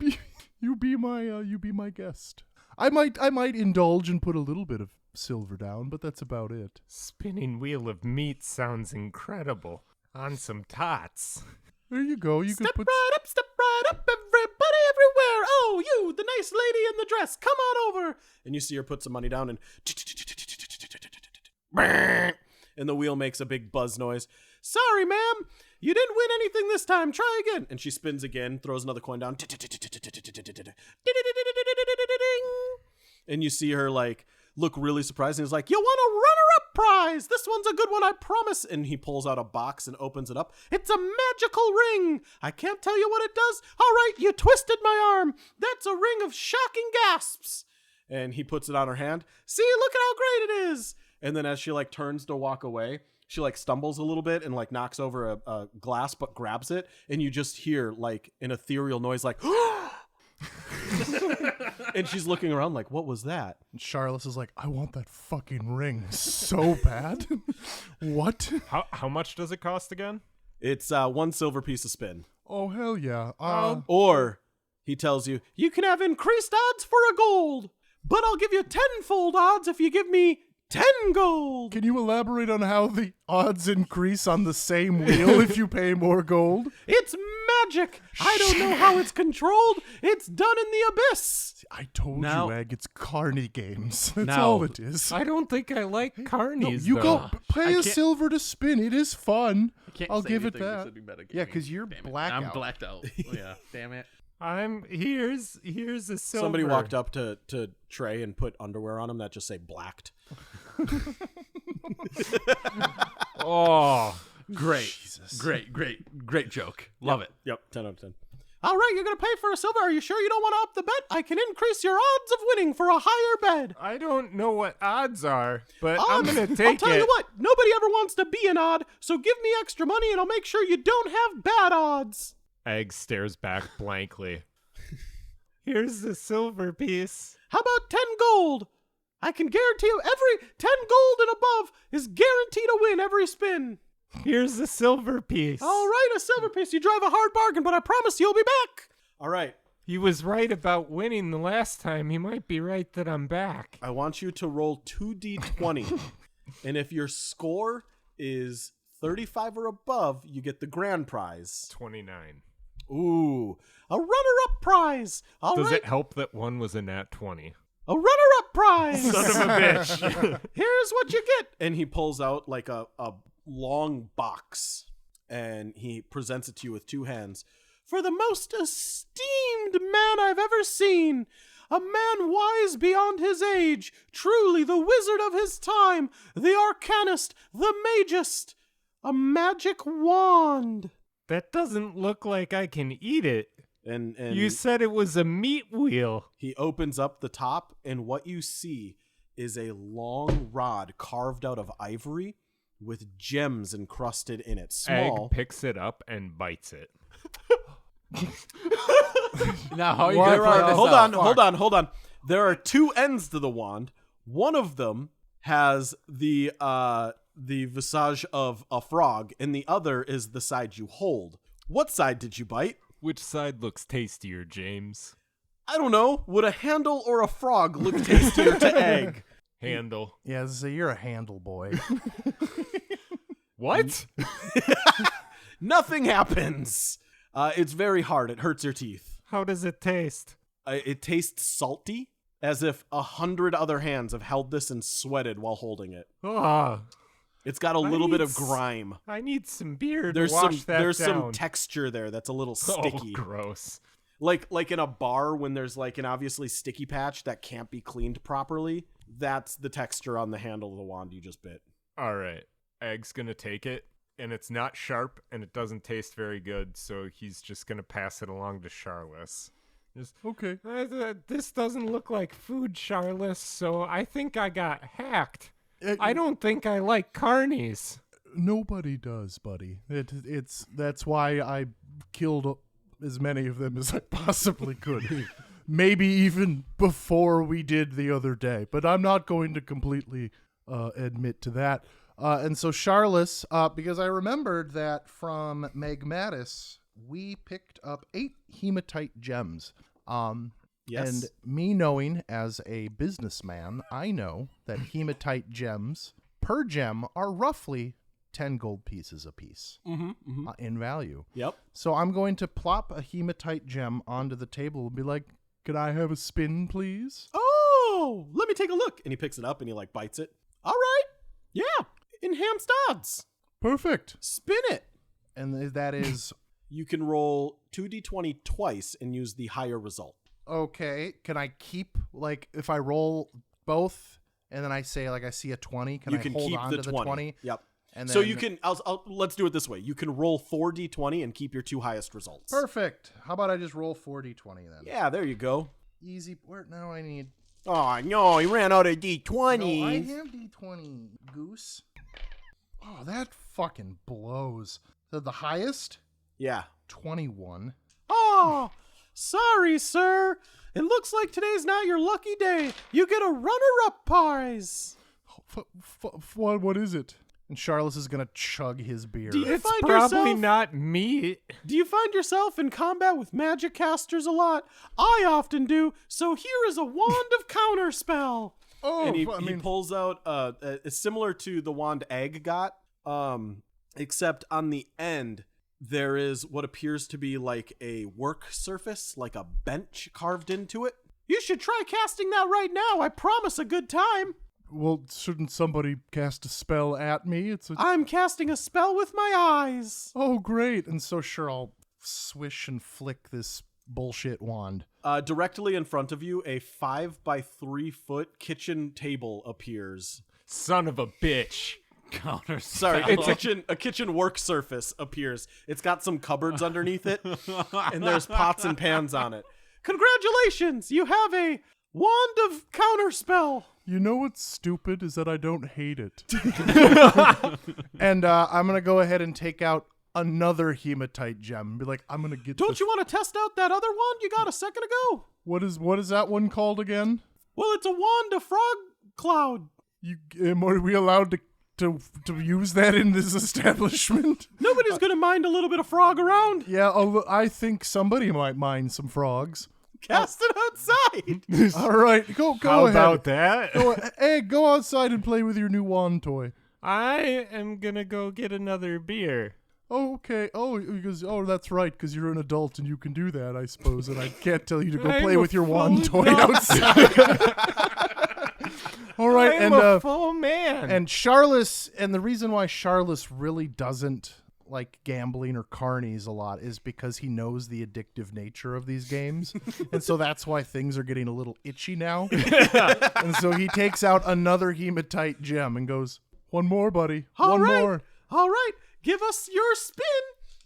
be my guest. I might indulge and put a little bit of silver down, but that's about it. Spinning wheel of meat sounds incredible. On some tots. There you go. You can Step put. right up, everybody everywhere. "Oh, you, the nice lady in the dress, come on over." And you see her put some money down and and the wheel makes a big buzz noise. "Sorry, ma'am, you didn't win anything this time. Try again." And she spins again, throws another coin down. And you see her like look really surprised and is like, "You won a runner-up prize. This one's a good one, I promise." And he pulls out a box and opens it up. "It's a magical ring. I can't tell you what it does. All right, you twisted my arm. That's a ring of shocking gasps." And he puts it on her hand. "See, look at how great it is." And then as she like turns to walk away, she like stumbles a little bit and like knocks over a glass, but grabs it. And you just hear like an ethereal noise like, and she's looking around like, "What was that?" And Charlotte is like, "I want that fucking ring so bad." What? How much does it cost again? It's 1 silver piece of spin. Oh hell yeah! Or he tells you, "You can have increased odds for a gold, but I'll give you 10-fold odds if you give me 10 gold." Can you elaborate on how the odds increase on the same wheel if you pay more gold? "It's magic. I don't know how it's controlled. It's done in the abyss." I told Now- you, Egg, it's carny games. That's Now- all it is. I don't think I like carnies, You though. go pay a can't- silver to spin. It is fun. Can't I'll say give it anything. This that. would be metagaming. Yeah, 'cause you're Damn it. blackout. I'm blacked out. Oh, yeah, damn it. Here's a silver. Somebody walked up to Trey and put underwear on him that just say blacked. Oh, Great. Great joke. Love it. Yep, 10 out of 10. "All right, you're going to pay for a silver. Are you sure you don't want to up the bet? I can increase your odds of winning for a higher bet." I don't know what odds are, but I'm Odds? gonna take I'll tell it. you what, nobody ever wants to be an odd, so give me extra money and I'll make sure you don't have bad odds. Egg stares back blankly. Here's the silver piece. "How about 10 gold? I can guarantee you every 10 gold and above is guaranteed to win every spin." Here's the silver piece. "All right, a silver piece. You drive a hard bargain, but I promise you'll be back." All right. He was right about winning the last time. He might be right that I'm back. I want you to roll 2d20. And if your score is 35 or above, you get the grand prize. 29. Ooh, a runner-up prize. All Does right, it help that one was a nat 20? a runner-up prize. Son of a bitch. Here's what you get. And he pulls out like a long box and he presents it to you with 2 hands. "For the most esteemed man I've ever seen, a man wise beyond his age, truly the wizard of his time, the arcanist, the magist, a magic wand." That doesn't look like I can eat it. And You said it was a meat wheel. he opens up the top, and what you see is a long rod carved out of ivory with gems encrusted in it. Small. Egg picks it up and bites it. Now, how are you What? going to Hold on. There are two ends to the wand. One of them has the visage of a frog, and the other is the side you hold. What side did you bite? Which side looks tastier, James? I don't know. Would a handle or a frog look tastier to egg? Handle. Yeah, so you're a handle boy. What? Nothing happens. It's very hard. It hurts your teeth. How does it taste? It tastes salty, as if 100 other hands have held this and sweated while holding it. Ah, It's got a little bit of grime. I need some beer There's to wash there's that some down. texture there that's a little Oh, sticky. gross. Like in a bar when there's like an obviously sticky patch that can't be cleaned properly. That's the texture on the handle of the wand you just bit. All right. Egg's going to take it, and it's not sharp, and it doesn't taste very good, so he's just going to pass it along to Charles. Okay. This doesn't look like food, Charles, so I think I got hacked. Uh, I don't think I like carnies. Nobody does, buddy. That's why I killed as many of them as I possibly could. Maybe even before we did the other day, but I'm not going to completely admit to that. And so Charles, because I remembered that from Magmatis, we picked up 8 hematite gems. Yes. And me knowing as a businessman, I know that hematite gems per gem are roughly 10 gold pieces apiece in value. Yep. So I'm going to plop a hematite gem onto the table and be like, "Can I have a spin, please?" Oh, let me take a look. And he picks it up and he like bites it. All right. Yeah. Enhanced odds. Perfect. Spin it. And that is You can roll 2d20 twice and use the higher result. okay. Can I keep, like, if I roll both and then I say, like, I see a 20, can You I can hold keep on the to 20. the 20? Yep. And So then- you can, let's do it this way. You can roll 4d20 and keep your 2 highest results. Perfect. How about I just roll 4d20 then? Yeah, there you go. Easy. Where now I need. Oh, no, he ran out of d20. No, I have d20, goose. Oh, that fucking blows. So the highest? Yeah. 21. Oh, sorry, sir. It looks like today's not your lucky day. You get a runner-up prize. What is it? And Charles is going to chug his beer. Do you It's find probably yourself- not meat. Do you find yourself in combat with magic casters a lot? I often do, so here is a wand of counterspell. Oh, And he I mean, pulls out it's similar to the wand Egg got, except on the end there is what appears to be like a work surface, like a bench carved into it. You should try casting that right now. I promise a good time. well, shouldn't somebody cast a spell at me? I'm casting a spell with my eyes. Oh, great. And so sure, I'll swish and flick this bullshit wand. Directly in front of you, a 5 by 3 foot kitchen table appears. Son of a bitch. Counter. Sorry, a kitchen work surface appears. It's got some cupboards underneath it, and there's pots and pans on it. Congratulations, you have a wand of counterspell. You know what's stupid is that I don't hate it. And I'm going to go ahead and take out another hematite gem and be like, I'm going to get Don't this. you want to test out that other wand you got a second ago? What is that one called again? Well, it's a wand of frog cloud. Are we allowed to use that in this establishment? Nobody's gonna mind a little bit of frog around. Yeah, I think somebody might mind some frogs. Cast it outside. All right, go How ahead. about that? Hey, go outside and play with your new wand toy. I am gonna go get another beer. Oh, okay. That's right, because you're an adult and you can do that, I suppose. And I can't tell you to go I'm play a with your wand full toy outside. All right, I'm a full man. and Charles, and the reason why Charles really doesn't like gambling or carnies a lot is because he knows the addictive nature of these games. And so that's why things are getting a little itchy now. And so he takes out another hematite gem and goes, "One more, buddy. All One right. more." All right, give us your spin,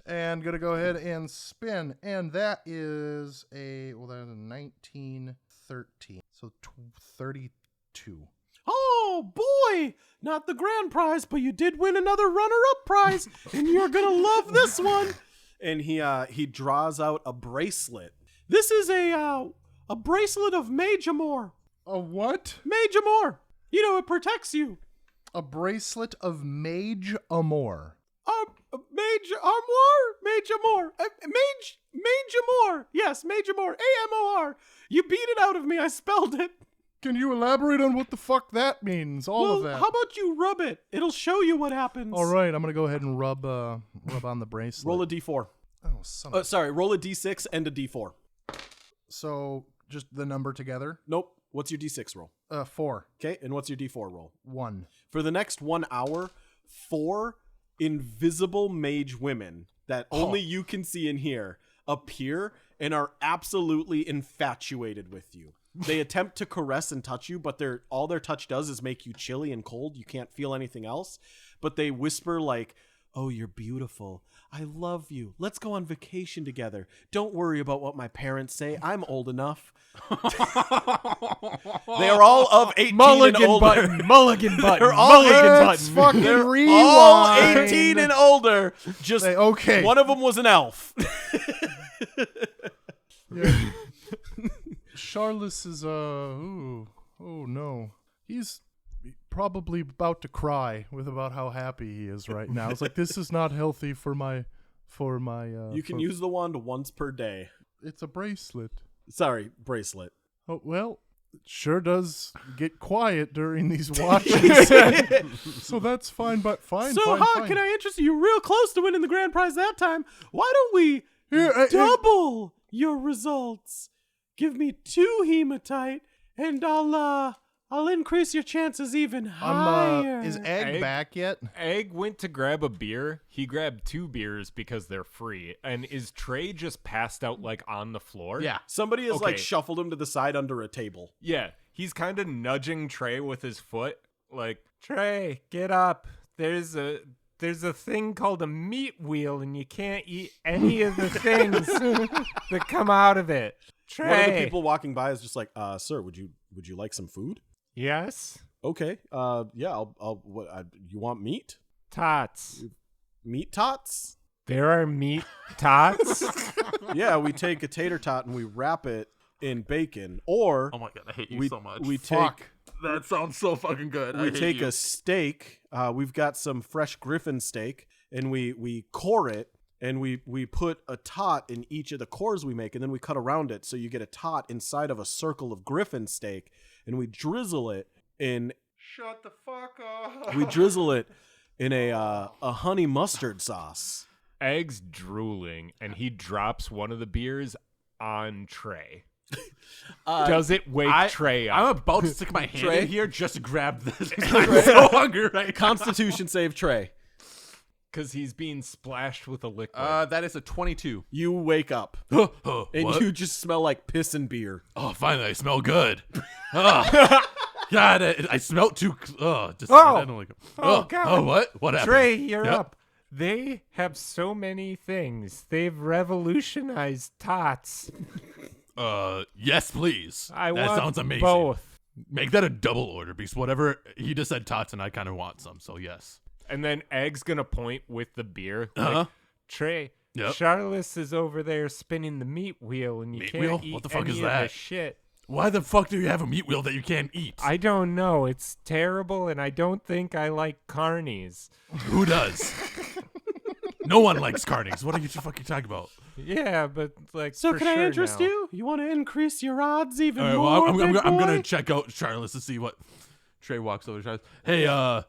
And gonna go ahead and spin, and that is a 1913, so 32. Oh boy, not the grand prize, but you did win another runner-up prize, and you're gonna love this one. And he draws out a bracelet. This is a bracelet of Mage Amor. A what? Mage Amor. You know, it protects you. A bracelet of Mage Amor. Mage Amor? Mage Amor. Mage Amor. Yes, Mage Amor. A-M-O-R. You beat it out of me. I spelled it. Can you elaborate on what the fuck that means? All of that. How about you rub it? It'll show you what happens. All right, I'm gonna go ahead and rub on the bracelet. Roll a d4. Oh, Sorry, roll a d6 and a d4. So just the number together. Nope. What's your d6 roll? 4. Okay, and what's your d4 roll? 1. For the next 1 hour, 4 invisible mage women that only you can see and hear appear and are absolutely infatuated with you. They attempt to caress and touch you, but all their touch does is make you chilly and cold. You can't feel anything else. But they whisper like, "Oh, you're beautiful. I love you. Let's go on vacation together. Don't worry about what my parents say. I'm old enough." They are all of 18 and older. Mulligan button. They're all Let's fucking rewind. all 18 and older. Just okay. one of them was an elf. Yeah. Charles is oh no. He's probably about to cry with about how happy he is right now. It's like, this is not healthy for my You can use the wand once per day. It's a bracelet. Sorry, bracelet. Oh, well, it sure does get quiet during these watches. So that's fine, but fine. So, fine. can I interest you? You're real close to winning the grand prize that time. Why don't we double your results? Give me 2 hematite, and I'll increase your chances even higher. Is Egg back yet? Egg went to grab a beer. He grabbed 2 beers because they're free. And is Trey just passed out like on the floor? Yeah, somebody has like Okay. shuffled him to the side under a table. Yeah, he's kind of nudging Trey with his foot, like, Trey, get up. There's a thing called a meat wheel, and you can't eat any of the things that come out of it. Trey. One of the people walking by is just like, "Sir, would you like some food?" Yes. Okay. Yeah. I'll. You want meat? Tots. Meat tots? There are meat tots. Yeah. We take a tater tot and we wrap it in bacon, or Oh my god, I hate you so much. we Fuck. That sounds so fucking good. I we hate take you. a steak. We've got some fresh griffin steak, and we core it, and we put a tot in each of the cores we make, and then we cut around it, so you get a tot inside of a circle of griffin steak, and we drizzle it in. Shut the fuck up. We drizzle it in a honey mustard sauce. Egg's drooling, and he drops one of the beers on Trey. Does it wake Trey up? I'm about to stick my hand Trey? in here just to grab this. I'm so hungry right now. Constitution save Trey. Because he's being splashed with a liquid. That is a 22. You wake up And and you just smell like piss and beer. Oh, finally, I smell good. God, I smelled too. I don't like it. Oh, God. Oh, what? What happened? Trey, you're Yep. up. They have so many things. They've revolutionized tots. Yes, please. I that want sounds amazing. both. Make that a double order because whatever he just said tots and I kind of want some. So yes. And then Egg's gonna point with the beer. Uh-huh. Like, Trey, Yep. Charles is over there spinning the meat wheel, and you Meat can't wheel? eat What the fuck any is of the that? shit. Why the fuck do you have a meat wheel that you can't eat? I don't know. It's terrible, and I don't think I like carnies. Who does? No one likes carnies. What are you fucking talking about? Yeah, but like. So for can I sure interest now. you? You want to increase your odds even All right, more? well, big I'm boy? gonna check out Charles to see what. Trey walks over to Charles. Hey, I'm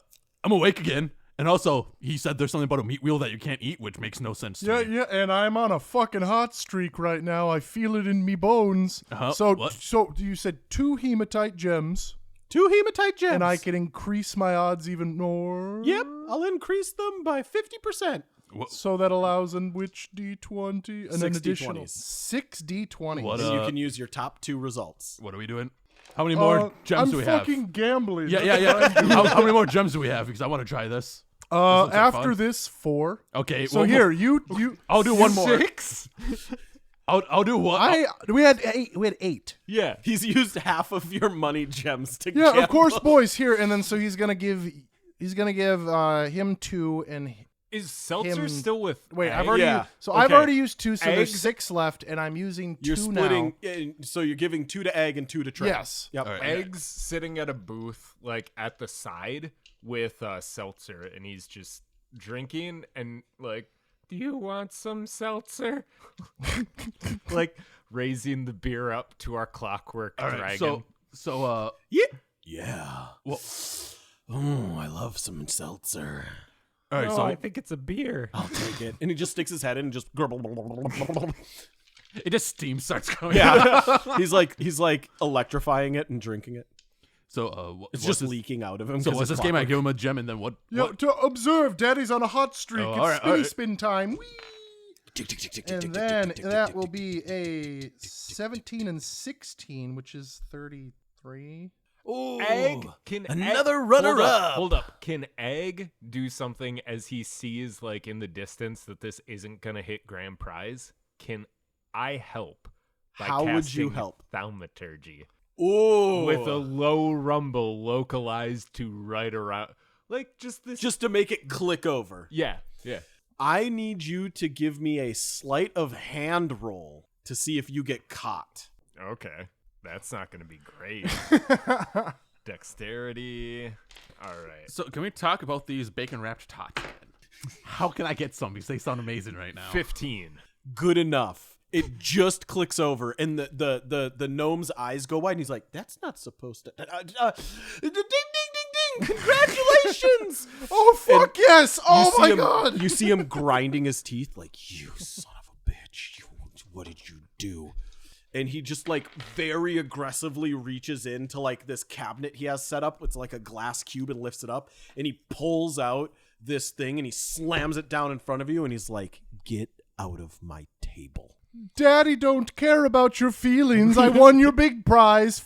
awake again. And also, he said there's something about a meat wheel that you can't eat, which makes no sense to me. Yeah, and I'm on a fucking hot streak right now. I feel it in me bones. Uh-huh. What? So you said 2 hematite gems, 2 hematite gems. and I can increase my odds even more. Yep, I'll increase them by 50%. So that allows an which D20 and an 6 additional D20s. 6 D20s. What, And you can use your top 2 results. What are we doing? How many more gems do we have? I'm fucking gambling. Yeah. how many more gems do we have? Because I want to try this. looks like After fun. this, 4. Okay. So well, here, you I'll do one more. 6? I'll do one. we had 8. We had 8. Yeah. He's used half of your money gems to Yeah, of gamble. course, boys. Here, and then so he's gonna give him 2 and Is Seltzer him- still with wait. egg? I've already Yeah. I've Okay. already used 2, so there's Eggs? 6 left, and I'm using 2 You're splitting, now. so you're giving 2 to Egg and 2 to Trey. Yes. Yep. All right. Eggs sitting at a booth like at the side with Seltzer, and he's just drinking and like, do you want some seltzer? Like raising the beer up to our clockwork All right. dragon. So Yeah. well, Oh, I love some seltzer. all right. No, So I think it's a beer. I'll take it. And he just sticks his head in and just it just steam starts going. yeah. he's like electrifying it and drinking it. So It's what's just this- leaking out of him. So 'cause what's it's this game? I clockwork. give him a gem, and then what? Yo, what? to observe, Daddy's on a hot streak. Oh, It's all right, all right. spin time. Whee! And then that will be a 17 and 16, which is 33. Ooh, Egg can another Egg, runner-up. Hold up. Can Egg do something as he sees like in the distance that this isn't gonna hit grand prize? Can I help? By How would you casting help? Thaumaturgy Ooh. with a low rumble localized to right around, like just this. Just to make it click over. yeah. I need you to give me a sleight of hand roll to see if you get caught. Okay, that's not gonna be great. Dexterity. All right. So can we talk about these bacon wrapped tots? How can I get some? Because they sound amazing right now. 15. Good enough. It just clicks over, and the gnome's eyes go wide, and he's like, "That's not supposed to." Ding, ding, ding, ding! Congratulations! Oh, fuck yes! You Oh, see my him- God! You see him grinding his teeth, like, "You son of a bitch! What did you do?" And he just like very aggressively reaches into like this cabinet he has set up. It's like a glass cube, and lifts it up, and he pulls out this thing, and he slams it down in front of you, and he's like, "Get out of my table." Daddy don't care about your feelings. I won your big prize.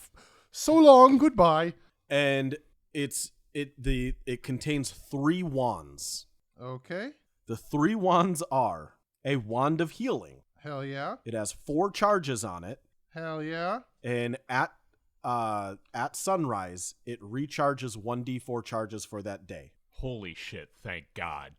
So long, goodbye. And it contains 3 wands. Okay. The 3 wands are a wand of healing. Hell yeah. It has 4 charges on it, Hell yeah. and at sunrise it recharges 1d4 charges for that day. Holy shit! Thank God.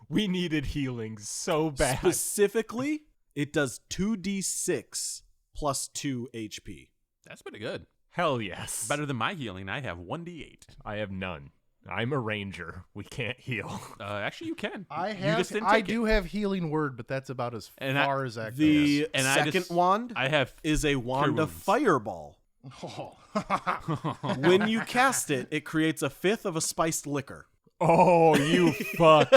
We needed healing so bad. Specifically, it does 2d6 plus 2 HP. That's pretty good. Hell yes. Better than my healing. I have 1d8. I have none. I'm a ranger. We can't heal. Actually, you can. I You just didn't I take it. do have healing word, but that's about as And far as that goes. The And I second just- wand I have is a wand of wounds. fireball. Oh. When you cast it, it creates a 5th of a spiced liquor. Oh, you fuck.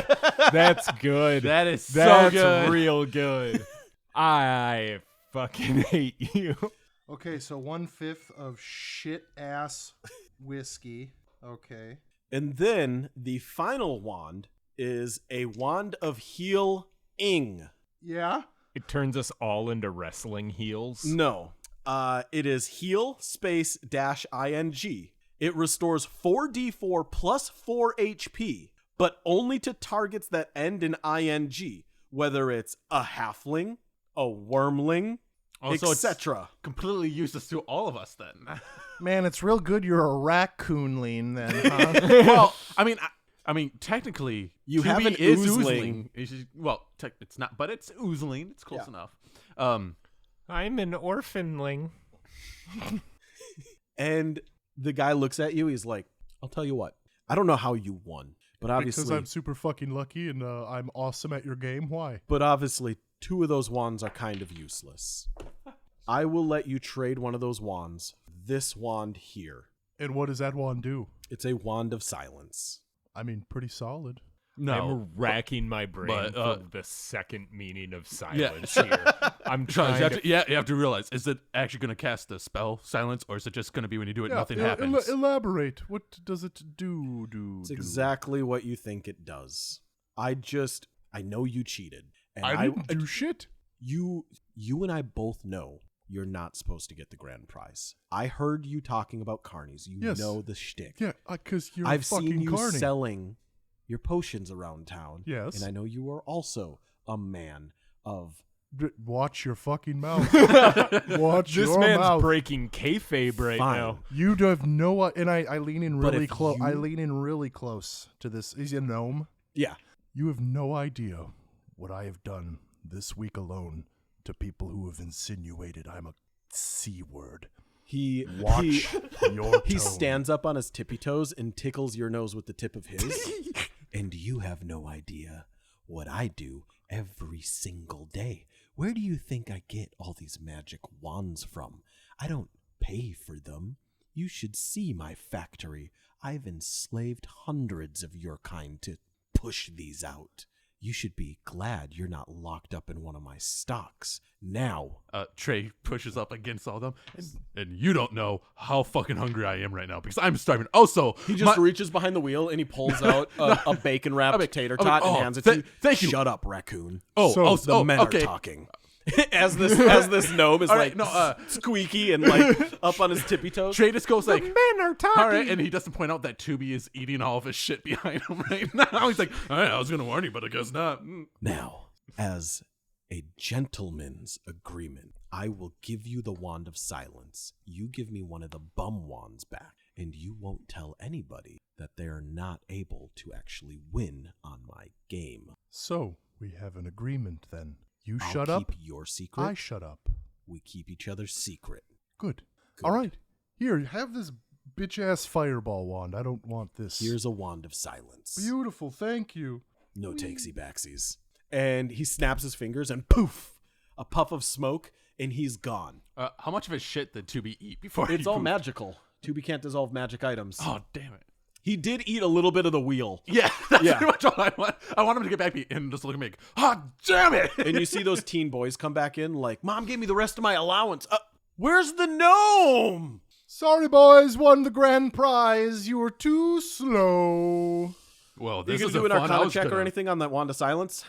That's good. That is so That's good. real good. I fucking hate you. Okay, so 1/5 of shit ass whiskey. Okay. And then the final wand is a wand of heal-ing. Yeah. It turns us all into wrestling heels. No. It is heal space dash ing. It restores 4d4 plus 4 HP, but only to targets that end in ing, whether it's a halfling, a wormling, Also, it's etc. completely useless to all of us then. Man, it's real good you're a raccoon lean then, huh? Well, I mean, technically, You to have be an is oozling. Well, it's not, but it's oozling. It's close Yeah. enough. I'm an orphanling. And the guy looks at you, he's like, I'll tell you what, I don't know how you won, but Because obviously, I'm super fucking lucky and I'm awesome at your game. Why? 2 of those wands are kind of useless. I will let you trade one of those wands. This wand here. And what does that wand do? It's a wand of silence. I mean, pretty solid. No, I'm racking my brain but, for the second meaning of silence here. I'm Charles, trying to... you have to realize: is it actually going to cast the spell silence, or is it just going to be when you do it, nothing happens? Elaborate. What does it do? It's exactly what you think it does. I know you cheated. And I didn't do shit. You and I both know you're not supposed to get the grand prize. I heard you talking about carnies. You Yes. know the shtick. Yeah, because you're I've a fucking seen you carny. selling your potions around town. Yes. And I know you are also a man of... Watch your fucking mouth. Watch This your man's mouth. breaking kayfabe right Fine. now. You have no, and I lean in But really if close. I you- lean in really close to this. Is he a gnome? Yeah. You have no idea what I have done this week alone to people who have insinuated I'm a C-word. Watch your He tone. stands up on his tippy toes and tickles your nose with the tip of his. And you have no idea what I do every single day. Where do you think I get all these magic wands from? I don't pay for them. You should see my factory. I've enslaved hundreds of your kind to push these out. You should be glad you're not locked up in one of my stocks. Now. Trey pushes up against all of them, and you don't know how fucking hungry I am right now because I'm starving. Also, He just reaches behind the wheel and he pulls out a bacon-wrapped tater tot and hands it to you. Thank you. Shut up, raccoon. The men okay. are talking. as this gnome is All like right, squeaky and like up on his tippy toes. Trey just goes like, Men are talking. all right, and he doesn't point out that Tubi is eating all of his shit behind him right now. He's like, all right, I was gonna warn you, but I guess not. Now, as a gentleman's agreement, I will give you the wand of silence. You give me one of the bum wands back, and you won't tell anybody that they're not able to actually win on my game. So we have an agreement then. You I'll shut keep up. your secret. I shut up. We keep each other's secret. Good. Good. All right. Here, have this bitch ass fireball wand. I don't want this. Here's a wand of silence. Beautiful. Thank you. No takesy backsies. And he snaps his fingers and poof, a puff of smoke, and he's gone. How much of his shit did Tubi eat before? It's he all pooped? magical. Tubi can't dissolve magic items. Oh damn it! He did eat a little bit of the wheel. Yeah, that's Yeah. pretty much all I want. I want him to get back to me and just look at me like, oh damn it! And you see those teen boys come back in like, Mom gave me the rest of my allowance. Where's the gnome? Sorry, boys. Won the grand prize. You were too slow. Well, You this gonna is do an fun. I Arcana was check or gonna- anything on that wand of silence?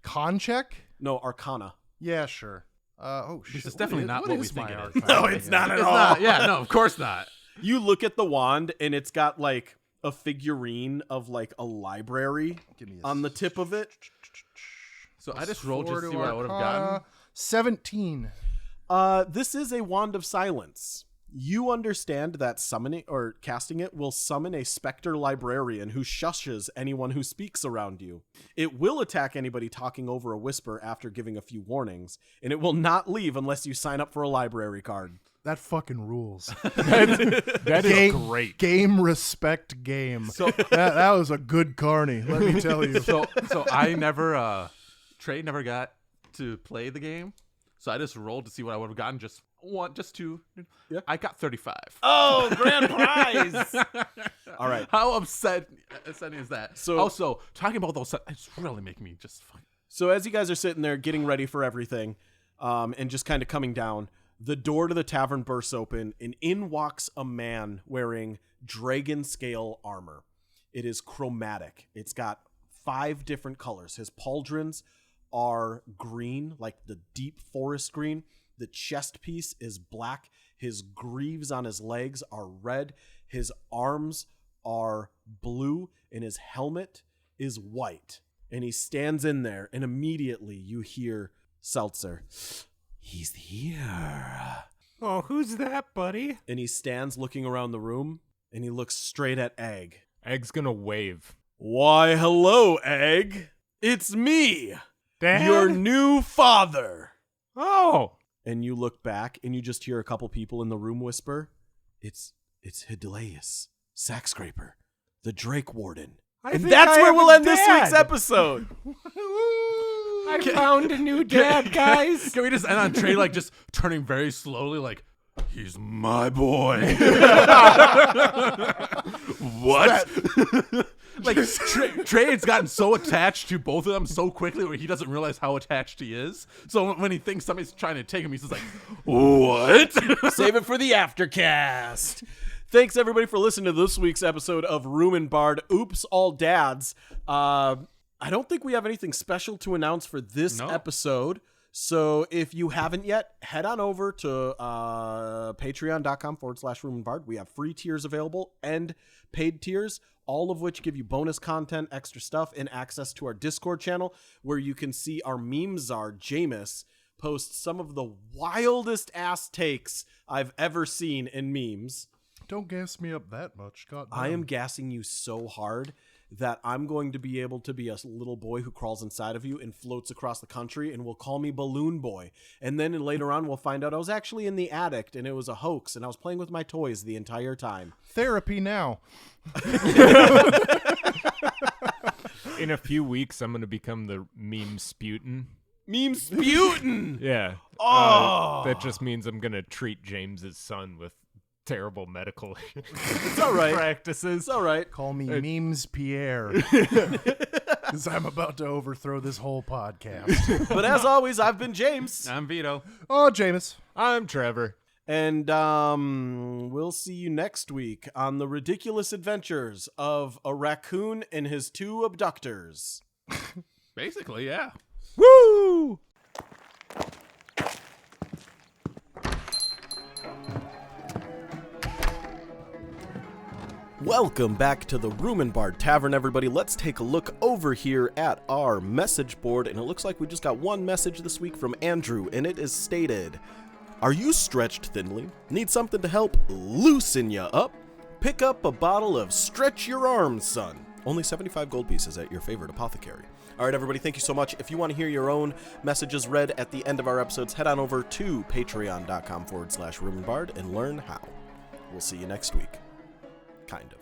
Con check? No, Arcana. Yeah, sure. Oh shit. This is definitely not what we is think my it is. arcana No, thing it's again? not at It's all. not. Yeah, no, of course not. You look at the wand and it's got like a figurine of like a library Give me on the tip of it. So I just rolled Four just to to see what I would have Arcana. gotten. 17. This is a wand of silence. You understand that summoning or casting it will summon a specter librarian who shushes anyone who speaks around you. It will attack anybody talking over a whisper after giving a few warnings, and it will not leave unless you sign up for a library card. That fucking rules. That is great. Game respect game. So that was a good carny, let me tell you. So I never, Trey never got to play the game. So I just rolled to see what I would have gotten. Just two. Yeah. I got 35. Oh, grand prize! All right. How upsetting is that? So- Also, talking about those, it's really making me just fucking. So as you guys are sitting there getting ready for everything, and just kind of coming down, the door to the tavern bursts open, and in walks a man wearing dragon scale armor. It is chromatic. It's got 5 different colors. His pauldrons are green, like the deep forest green. The chest piece is black. His greaves on his legs are red. His arms are blue, and his helmet is white. And he stands in there, and immediately you hear Seltzer. He's here. Oh, who's that, buddy? And he stands looking around the room, and he looks straight at Egg. Egg's gonna wave. Why, hello, Egg. It's me, Dad? your new father. Oh! And you look back, and you just hear a couple people in the room whisper, It's Hidelaeus, Sack Scraper, the Drake Warden. I And think that's I where have we'll a end this dad. week's episode. I found a new dad, guys. Can we just end on Trey like just turning very slowly like, he's my boy. What? Like Trey has gotten so attached to both of them so quickly where he doesn't realize how attached he is. So when he thinks somebody's trying to take him, he's just like, what? Save it for the aftercast. Thanks, everybody, for listening to this week's episode of Room and Bard. Oops, all dads. I don't think we have anything special to announce for this No. episode. So if you haven't yet, head on over to patreon.com/roomandbard. We have free tiers available and paid tiers, all of which give you bonus content, extra stuff, and access to our Discord channel where you can see our meme czar, Jameis, post some of the wildest ass takes I've ever seen in memes. Don't gas me up that much. God damn. I am gassing you so hard that I'm going to be able to be a little boy who crawls inside of you and floats across the country and will call me Balloon Boy. And then later on we'll find out I was actually in the attic and it was a hoax and I was playing with my toys the entire time. Therapy now. In a few weeks, I'm going to become the meme Sputin. Meme Sputin! Yeah. Oh! That just means I'm going to treat James's son with terrible medical It's all right. practices. It's all right. Call me Memes Pierre. Because I'm about to overthrow this whole podcast. But as always, I've been James. I'm Vito. Oh, Jameis. I'm Trevor. And we'll see you next week on the ridiculous adventures of a raccoon and his 2 abductors. Basically, yeah. Woo! Welcome back to the Room and Bard Tavern, everybody. Let's take a look over here at our message board, and it looks like we just got one message this week from Andrew, and it is stated, "Are you stretched thinly? Need something to help loosen you up? Pick up a bottle of Stretch Your Arms, Son. Only 75 gold pieces at your favorite apothecary." All right, everybody, thank you so much. If you want to hear your own messages read at the end of our episodes, head on over to patreon.com/roomandbard and learn how. We'll see you next week. Kind of.